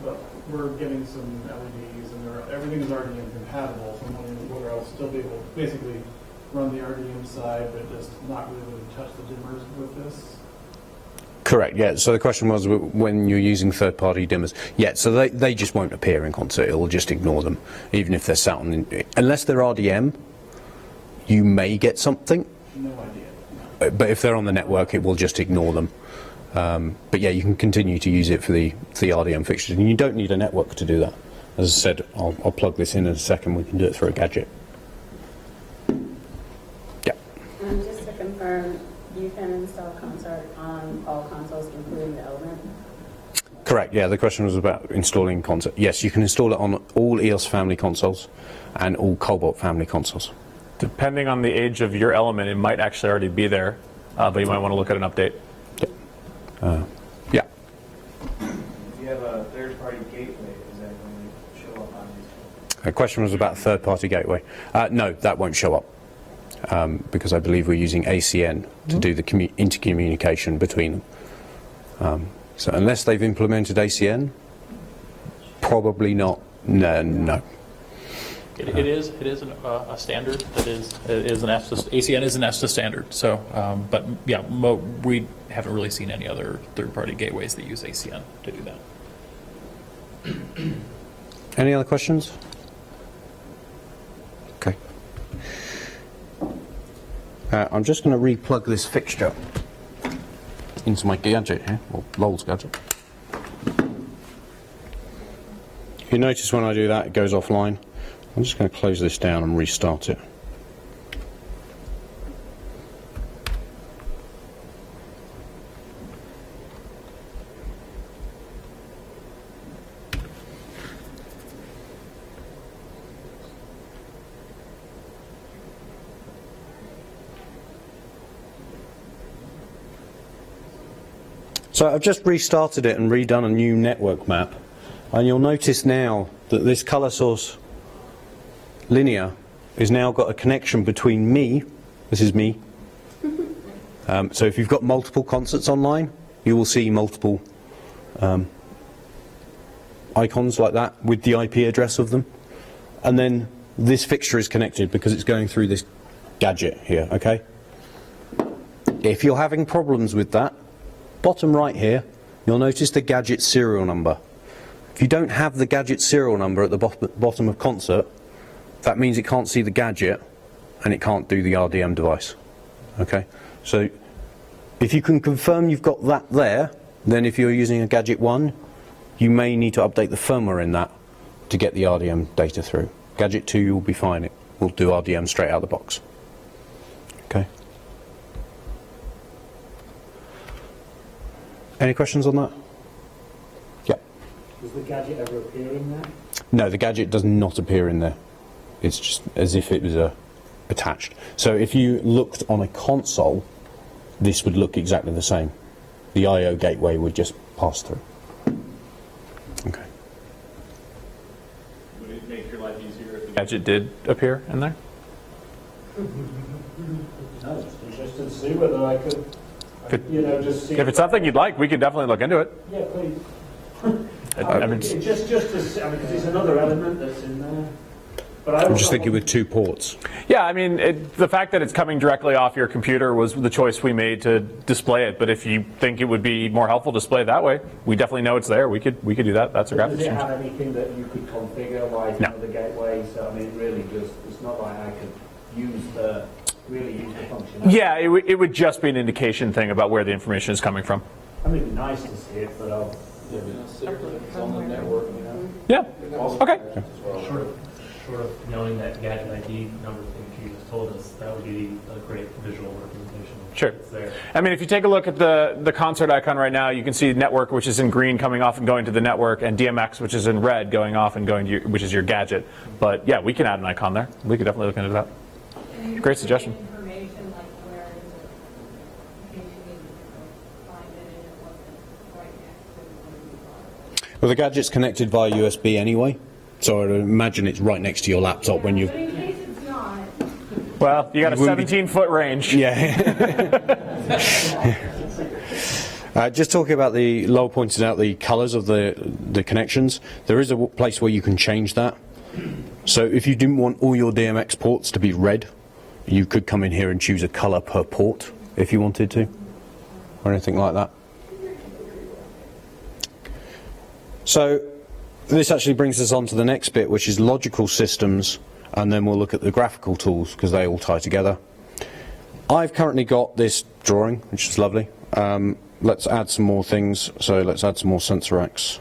but we're getting some LEDs and everything is RDM compatible. So I'm wondering whether I'll still be able to basically run the RDM side, but just not really able to touch the dimmers with this. Correct, yeah. So the question was when you're using third-party dimmers. Yeah, so they just won't appear in Concert. It'll just ignore them, even if they're sat on. Unless they're RDM, you may get something. No idea. But if they're on the network, it will just ignore them. But yeah, you can continue to use it for the RDM fixtures, and you don't need a network to do that. As I said, I'll plug this in a second. We can do it through a gadget. Yeah. Just to confirm, you can install Concert on all consoles, including the Element? Correct, yeah, the question was about installing Concert. Yes, you can install it on all EOS family consoles and all Cobalt family consoles. Depending on the age of your Element, it might actually already be there, but you might want to look at an update. Yeah. If you have a third-party gateway, is that going to show up on these? The question was about third-party gateway. No, that won't show up because I believe we're using ACN to do the intercommunication between them. So unless they've implemented ACN, probably not. No. It is a standard that is an EFTA. ACN is an EFTA standard. So, but yeah, we haven't really seen any other third-party gateways that use ACN to do that. Any other questions? Okay. I'm just going to re-plug this fixture into my gadget here, or Lowell's gadget. You notice when I do that, it goes offline. I'm just going to close this down and restart it. So I've just restarted it and redone a new network map, and you'll notice now that this color source linear is now got a connection between me, this is me, so if you've got multiple concerts online, you will see multiple icons like that with the IP address of them, and then this fixture is connected because it's going through this gadget here, okay? If you're having problems with that, bottom right here, you'll notice the gadget serial number. If you don't have the gadget serial number at the bottom of Concert, that means it can't see the gadget and it can't do the RDM device. Okay? So if you can confirm you've got that there, then if you're using a gadget 1, you may need to update the firmware in that to get the RDM data through. Gadget 2, you'll be fine. It will do RDM straight out of the box. Okay? Any questions on that? Yeah. Does the gadget ever appear in there? No, the gadget does not appear in there. It's just as if it was attached. So if you looked on a console, this would look exactly the same. The I/O gateway would just pass through. Okay. Would it make your life easier if the gadget did appear in there? No, it's interesting to see whether I could, just see. If it's something you'd like, we could definitely look into it. Yeah, please. I mean, just to see, because it's another element that's in there. But I'm just thinking with 2 ports. yeah, I mean, the fact that it's coming directly off your computer was the choice we made to display it. But if you think it would be more helpful to display it that way, we definitely know it's there. We could do that. That's a graphics Does it change. have anything that you could configure, like the gateway? So I mean, really, it's not like I could use the functionality. Yeah, it would just be an indication thing about where the information is coming from. I mean, it'd be nice to see it, but I'll. It's on the network, Yeah. Okay. Short of knowing that gadget ID number thing you just told us, that would be a great visual representation. Sure. It's there. I mean, if you take a look at the concert icon right now, you can see network, which is in green, coming off and going to the network, and DMX, which is in red, going off and going to which is your gadget. But yeah, we can add an icon there. We could definitely look into that. Great suggestion. Information like where is it, in case you need to find it and it wasn't right next to where you are. Well, the gadget's connected via USB anyway, so I'd imagine it's right next to your laptop when you... But in case it's not, Well, you got a 17-foot range. Yeah. Just talking about the, Lowell pointed out the colours of the connections. There is a place where you can change that. So if you didn't want all your DMX ports to be red, you could come in here and choose a colour per port if you wanted to, or anything like that. So this actually brings us on to the next bit, which is logical systems, and then we'll look at the graphical tools because they all tie together. I've currently got this drawing, which is lovely. Let's add some more things. So let's add some more sensor racks.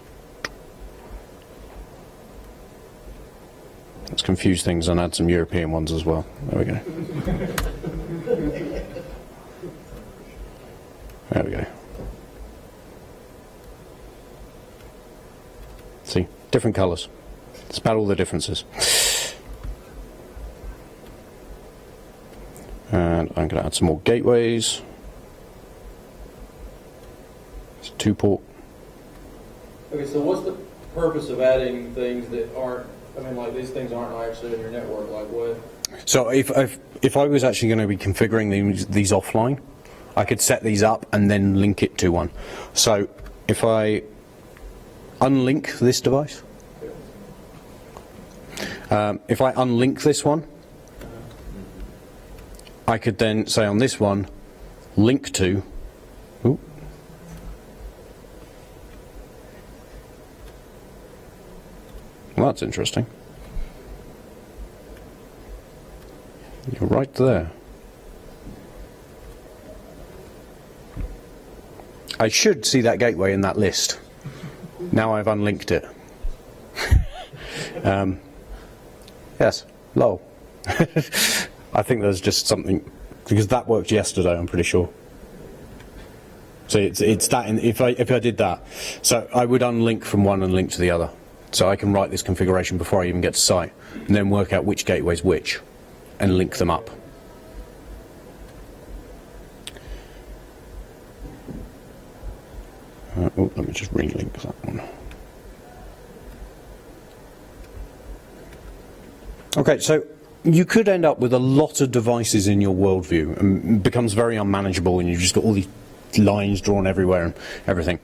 Let's confuse things and add some European ones as well. There we go. There we go. See, different colours. It's about all the differences. And I'm going to add some more gateways. It's a 2-port. Okay, so what's the purpose of adding things that aren't, I mean, like these things aren't actually in your network, like what? So if I was actually going to be configuring these offline, I could set these up and then link it to one. So if I unlink this device, if I unlink this one, I could then say on this one, link to, ooh, well, that's interesting. You're right there. I should see that gateway in that list. Now I've unlinked it. Yes, lol. I think there's just something, because that worked yesterday, I'm pretty sure. So it's that, if I did that, so I would unlink from one and link to the other. So I can write this configuration before I even get to site, and then work out which gateway's which, and link them up. Oh, let me just relink that one. Okay, so you could end up with a lot of devices in your worldview, and it becomes very unmanageable, and you've just got all these lines drawn everywhere and everything.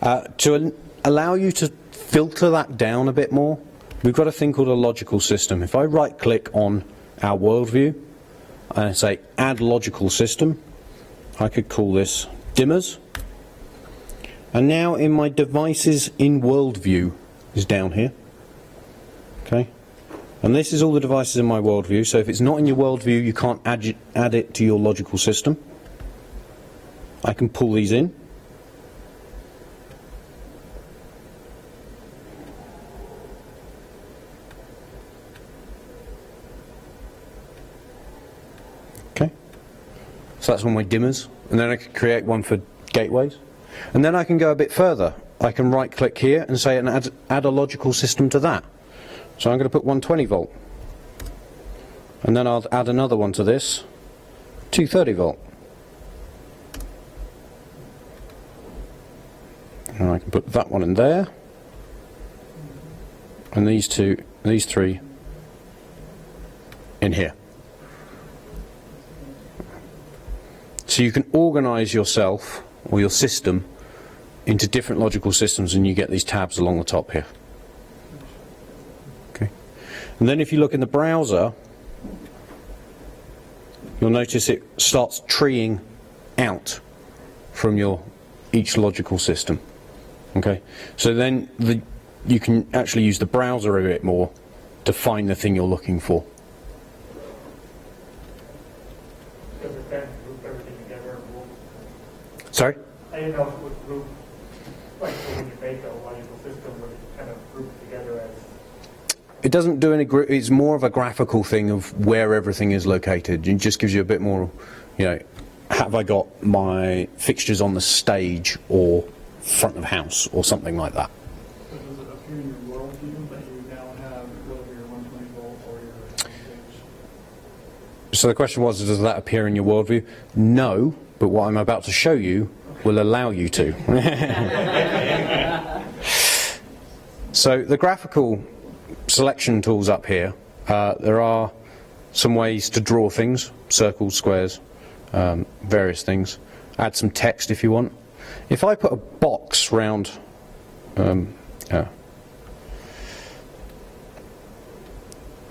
To allow you to filter that down a bit more, we've got a thing called a logical system. If I right-click on our worldview and I say Add Logical System, I could call this Dimmers. And now in my devices in worldview is down here. Okay. And this is all the devices in my worldview. So if it's not in your worldview, you can't add it to your logical system. I can pull these in. Okay. So that's one of my dimmers. And then I can create one for gateways. And then I can go a bit further. I can right click here and say and add a logical system to that. So I'm going to put 120 volt. And then I'll add another one to this, 230 volt. And I can put that one in there. And these three in here. So you can organize yourself or your system into different logical systems, and you get these tabs along the top here. Okay. And then if you look in the browser, you'll notice it starts treeing out from each logical system. Okay. So then you can actually use the browser a bit more to find the thing you're looking for. Sorry? I didn't know if it would group, like when you make a logical system, would it kind of group together as... It doesn't do any group, it's more of a graphical thing of where everything is located. It just gives you a bit more, have I got my fixtures on the stage or front of house or something like that. So does it appear in your worldview that you now have whether your 120 volt or your stage? So the question was, does that appear in your worldview? No, but what I'm about to show you will allow you to. So the graphical selection tools up here, there are some ways to draw things, circles, squares, various things. Add some text if you want. If I put a box round, and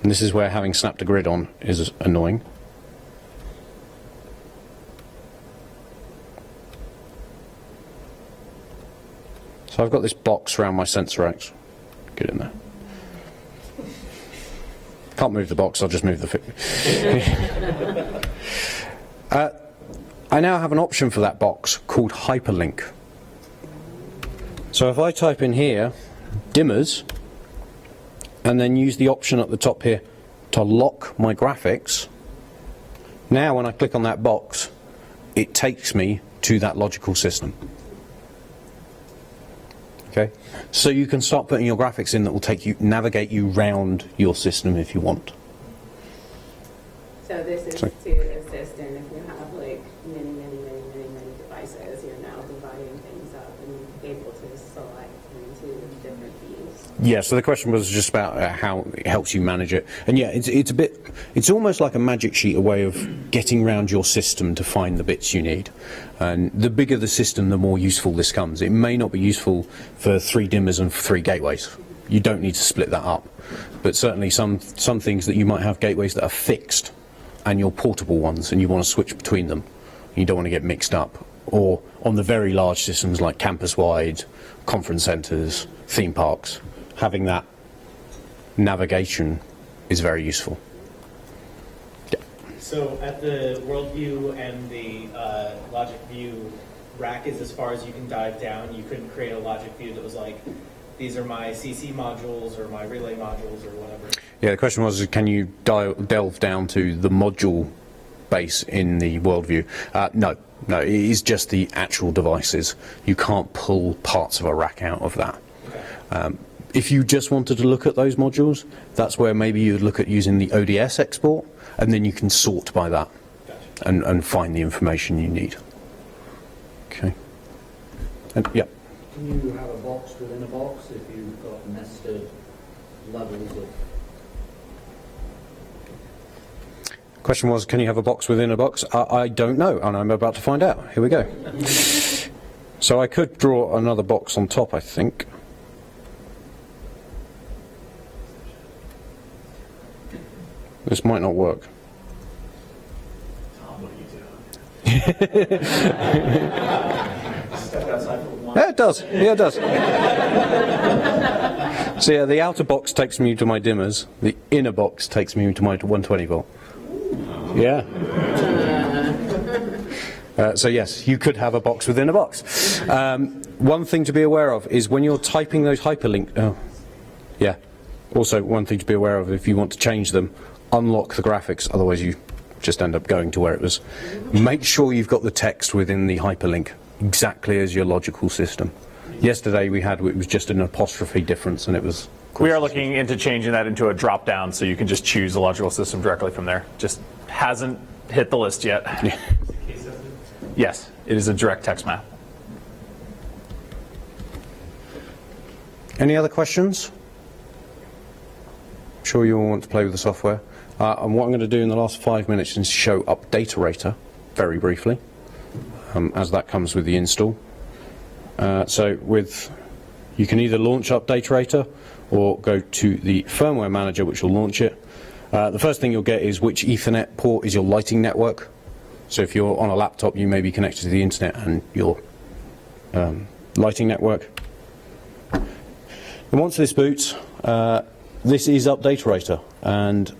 this is where having snapped a grid on is annoying. So I've got this box around my sensor X. Get in there. Can't move the box, I'll just move the I now have an option for that box called hyperlink. So if I type in here, dimmers, and then use the option at the top here to lock my graphics, now when I click on that box, it takes me to that logical system. Okay, so you can start putting your graphics in that will navigate you round your system if you want. So this is to assist in if you have like many devices, you're now dividing things up and able to select and to views. Yeah, so the question was just about how it helps you manage it. And yeah, it's almost like a magic sheet, a way of getting around your system to find the bits you need. And the bigger the system, the more useful this comes. It may not be useful for 3 dimmers and 3 gateways. You don't need to split that up. But certainly some things that you might have gateways that are fixed and your portable ones, and you want to switch between them. You don't want to get mixed up. Or on the very large systems like campus-wide, conference centres, theme parks, having that navigation is very useful. Yeah. So at the worldview and the logic view rack is as far as you can dive down. You couldn't create a logic view that was like, these are my CC modules or my relay modules or whatever. Yeah, the question was, can you delve down to the module base in the worldview? No, it is just the actual devices. You can't pull parts of a rack out of that. Okay. If you just wanted to look at those modules, that's where maybe you would look at using the ODS export, and then you can sort by that. Gotcha. and find the information you need. Okay. And, yeah. Can you have a box within a box if you've got nested levels of... Question was, can you have a box within a box? I don't know, and I'm about to find out. Here we go. So I could draw another box on top, I think. This might not work. Tom, what are you doing? Step outside for one. Yeah, it does. Yeah, it does. So yeah, the outer box takes me to my dimmers. The inner box takes me to my 120 volt. Yeah. So yes, you could have a box within a box. One thing to be aware of is when you're typing those hyperlinks. Oh, yeah. Also, one thing to be aware of, if you want to change them, unlock the graphics. Otherwise, you just end up going to where it was. Make sure you've got the text within the hyperlink exactly as your logical system. Yesterday it was just an apostrophe difference, and it was. We are looking into changing that into a drop down, so you can just choose the logical system directly from there. Just hasn't hit the list yet. Yeah. Yes, it is a direct text map. Any other questions? I'm sure you all want to play with the software. And what I'm going to do in the last 5 minutes is show Updaterator very briefly, as that comes with the install. You can either launch Updaterator or go to the Firmware Manager, which will launch it. The first thing you'll get is which Ethernet port is your lighting network. So if you're on a laptop, you may be connected to the internet and your lighting network. And once this boots, this is Updaterator, and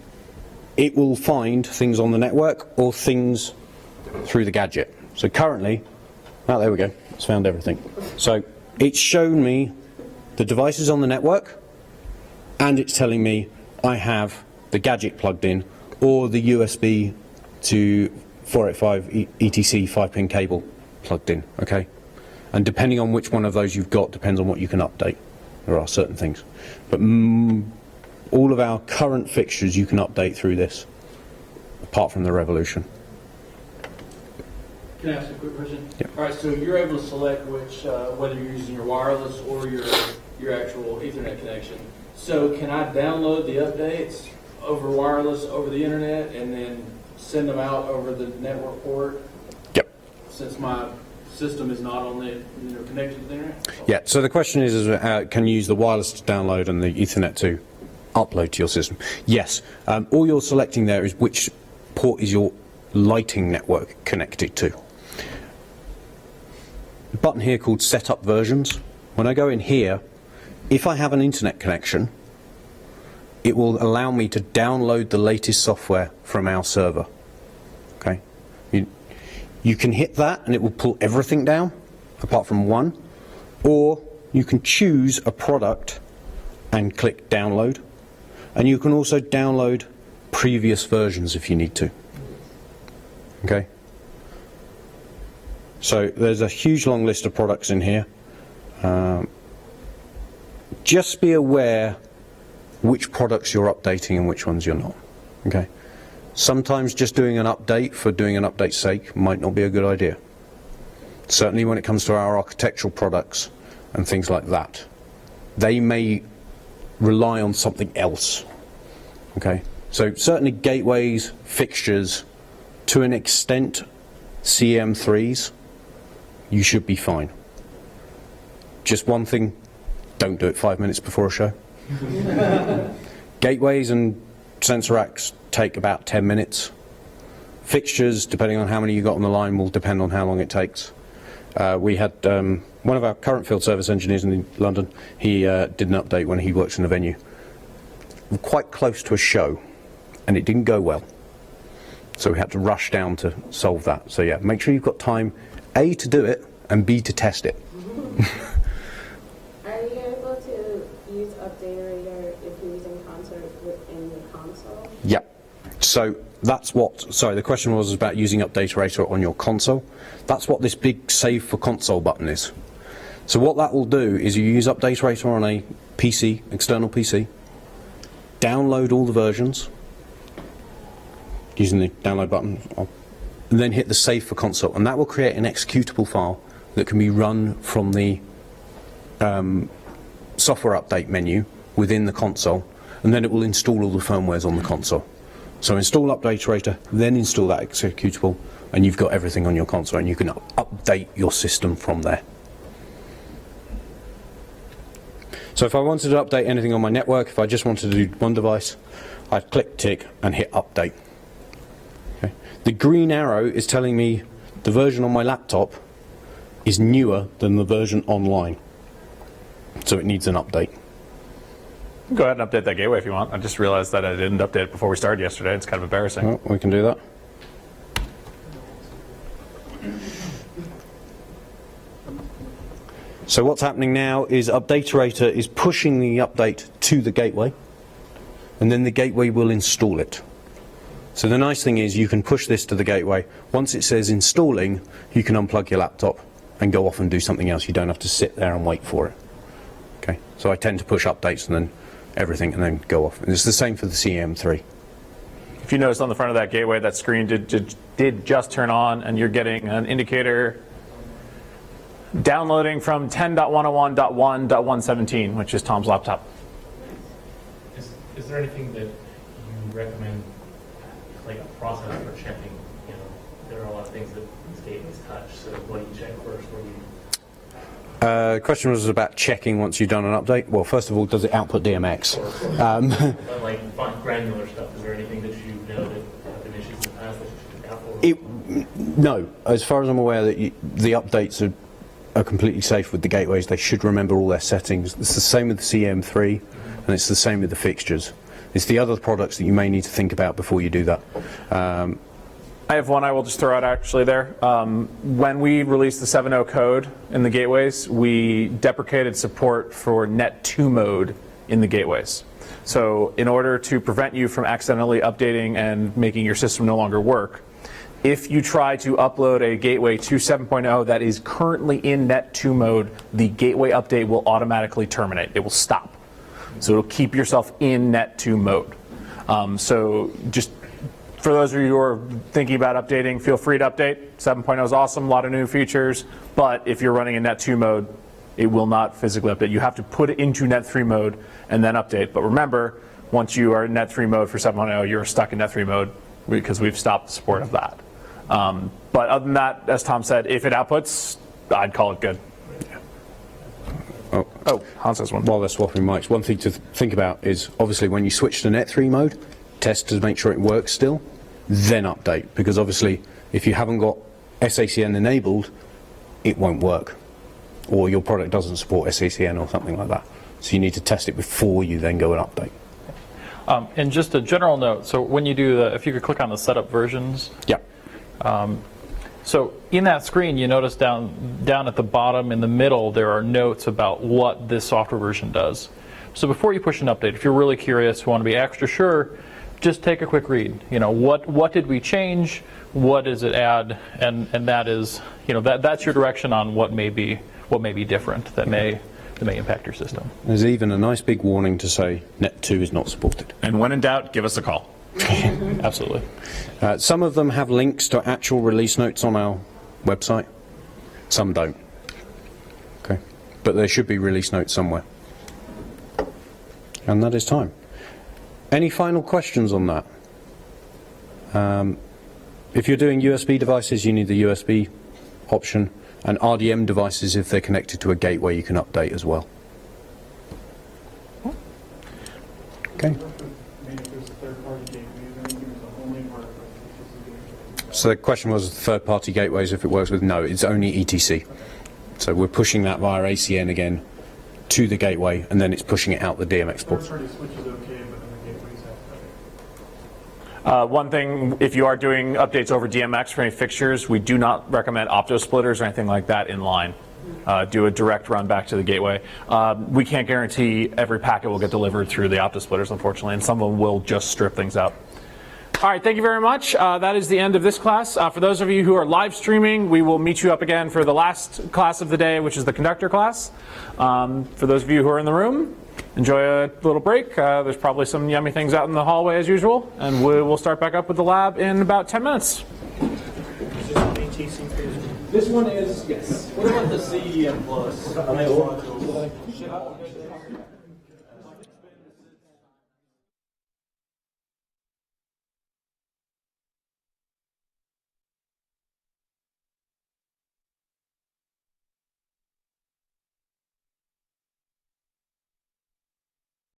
it will find things on the network or things through the gadget. So currently, there we go, it's found everything. So it's shown me the devices on the network, and it's telling me I have the gadget plugged in or the USB to 485 ETC 5-pin cable plugged in, okay? And depending on which one of those you've got depends on what you can update. There are certain things. But all of our current fixtures you can update through this, apart from the Revolution. Can I ask a quick question? Yeah. All right, so you're able to select which, whether you're using your wireless or your actual Ethernet connection. So can I download the updates over wireless over the internet and then send them out over the network port? Yep. Since my system is not on the connected to the internet? Yeah. So the question is can you use the wireless to download and the Ethernet to upload to your system? Yes. All you're selecting there is which port is your lighting network connected to. The button here called Setup Versions. When I go in here, if I have an internet connection, it will allow me to download the latest software from our server. Okay. You can hit that and it will pull everything down apart from one, or you can choose a product and click download, and you can also download previous versions if you need to. Okay. So there's a huge long list of products in here. Just be aware which products you're updating and which ones you're not. Okay. Sometimes just doing an update for doing an update's sake might not be a good idea. Certainly when it comes to our architectural products and things like that, they may rely on something else. Okay, so certainly gateways, fixtures, to an extent, CM3s, you should be fine. Just one thing, don't do it 5 minutes before a show. Gateways and sensor racks take about 10 minutes. Fixtures, depending on how many you got on the line, will depend on how long it takes. We had one of our current field service engineers in London, he did an update when he works in a venue. Quite close to a show, and it didn't go well. So we had to rush down to solve that. So yeah, make sure you've got time, A, to do it, and B, to test it. Are you able to use Updaterator if you're using Concert within the console? Yeah. So that's what, sorry, the question was about using Updaterator on your console. That's what this big Save for Console button is. So what that will do is you use Updaterator on a PC, external PC, download all the versions using the download button, and then hit the Save for Console, and that will create an executable file that can be run from the software update menu within the console, and then it will install all the firmwares on the console. So install Updaterator, then install that executable, and you've got everything on your console, and you can update your system from there. So if I wanted to update anything on my network, if I just wanted to do one device, I'd click tick and hit update. Okay. The green arrow is telling me the version on my laptop is newer than the version online. So it needs an update. Go ahead and update that gateway if you want. I just realized that I didn't update it before we started yesterday. It's kind of embarrassing. Well, we can do that. So what's happening now is Updaterator is pushing the update to the gateway, and then the gateway will install it. So the nice thing is you can push this to the gateway. Once it says installing, you can unplug your laptop and go off and do something else. You don't have to sit there and wait for it. Okay. So I tend to push updates and then everything and then go off. And it's the same for the CM3. If you notice on the front of that gateway, that screen did just turn on, and you're getting an indicator downloading from 10.101.1.117, which is Tom's laptop. Is there anything that you recommend, like a process for checking? You know, there are a lot of things that these gateways touch. So what do you check first? What do you? The question was about checking once you've done an update. Well, first of all, does it output DMX? But like granular stuff, is there anything that you know that have been issues in the past that you should look out for? No. As far as I'm aware, that the updates are completely safe with the gateways. They should remember all their settings. It's the same with the CM3, and it's the same with the fixtures. It's the other products that you may need to think about before you do that. I have one I will just throw out actually there. When we released the 7.0 code in the gateways, we deprecated support for Net2 mode in the gateways. So in order to prevent you from accidentally updating and making your system no longer work, if you try to upload a gateway to 7.0 that is currently in Net2 mode, the gateway update will automatically terminate. It will stop. So it'll keep yourself in Net2 mode. So just for those of you who are thinking about updating, feel free to update. 7.0 is awesome, a lot of new features, but if you're running in Net2 mode, it will not physically update. You have to put it into Net3 mode and then update. But remember, once you are in Net3 mode for 7.0, you're stuck in Net3 mode because we've stopped the support of that. But other than that, as Tom said, if it outputs, I'd call it good. Oh, Hans has one. While they're swapping mics, one thing to think about is obviously when you switch to Net3 mode, test to make sure it works still, then update. Because obviously, if you haven't got SACN enabled, it won't work. Or your product doesn't support SACN or something like that. So you need to test it before you then go and update. And just a general note, so when you do if you could click on the setup versions. Yeah. So in that screen, you notice down at the bottom in the middle, there are notes about what this software version does. So before you push an update, if you're really curious, want to be extra sure, just take a quick read. You know, what did we change? What does it add? And that is, you know, that's your direction on what may be different that may impact your system. There's even a nice big warning to say Net2 is not supported. And when in doubt, give us a call. Absolutely. Some of them have links to actual release notes on our website. Some don't. Okay, but there should be release notes somewhere. And that is time. Any final questions on that? If you're doing USB devices, you need the USB option, and RDM devices, if they're connected to a gateway, you can update as well. Okay. So the question was third-party gateways if it works with, no, it's only ETC. So we're pushing that via ACN again to the gateway, and then it's pushing it out the DMX port. Third-party switch is okay, but then the gateways have to. One thing, if you are doing updates over DMX for any fixtures, we do not recommend opto-splitters or anything like that in line. Do a direct run back to the gateway. We can't guarantee every packet will get delivered through the opto-splitters, unfortunately, and some of them will just strip things out. All right, thank you very much. That is the end of this class. For those of you who are live streaming, we will meet you up again for the last class of the day, which is the conductor class. For those of you who are in the room, enjoy a little break. There's probably some yummy things out in the hallway as usual, and we will start back up with the lab in about 10 minutes. This one is, yes. What about the CEM Plus?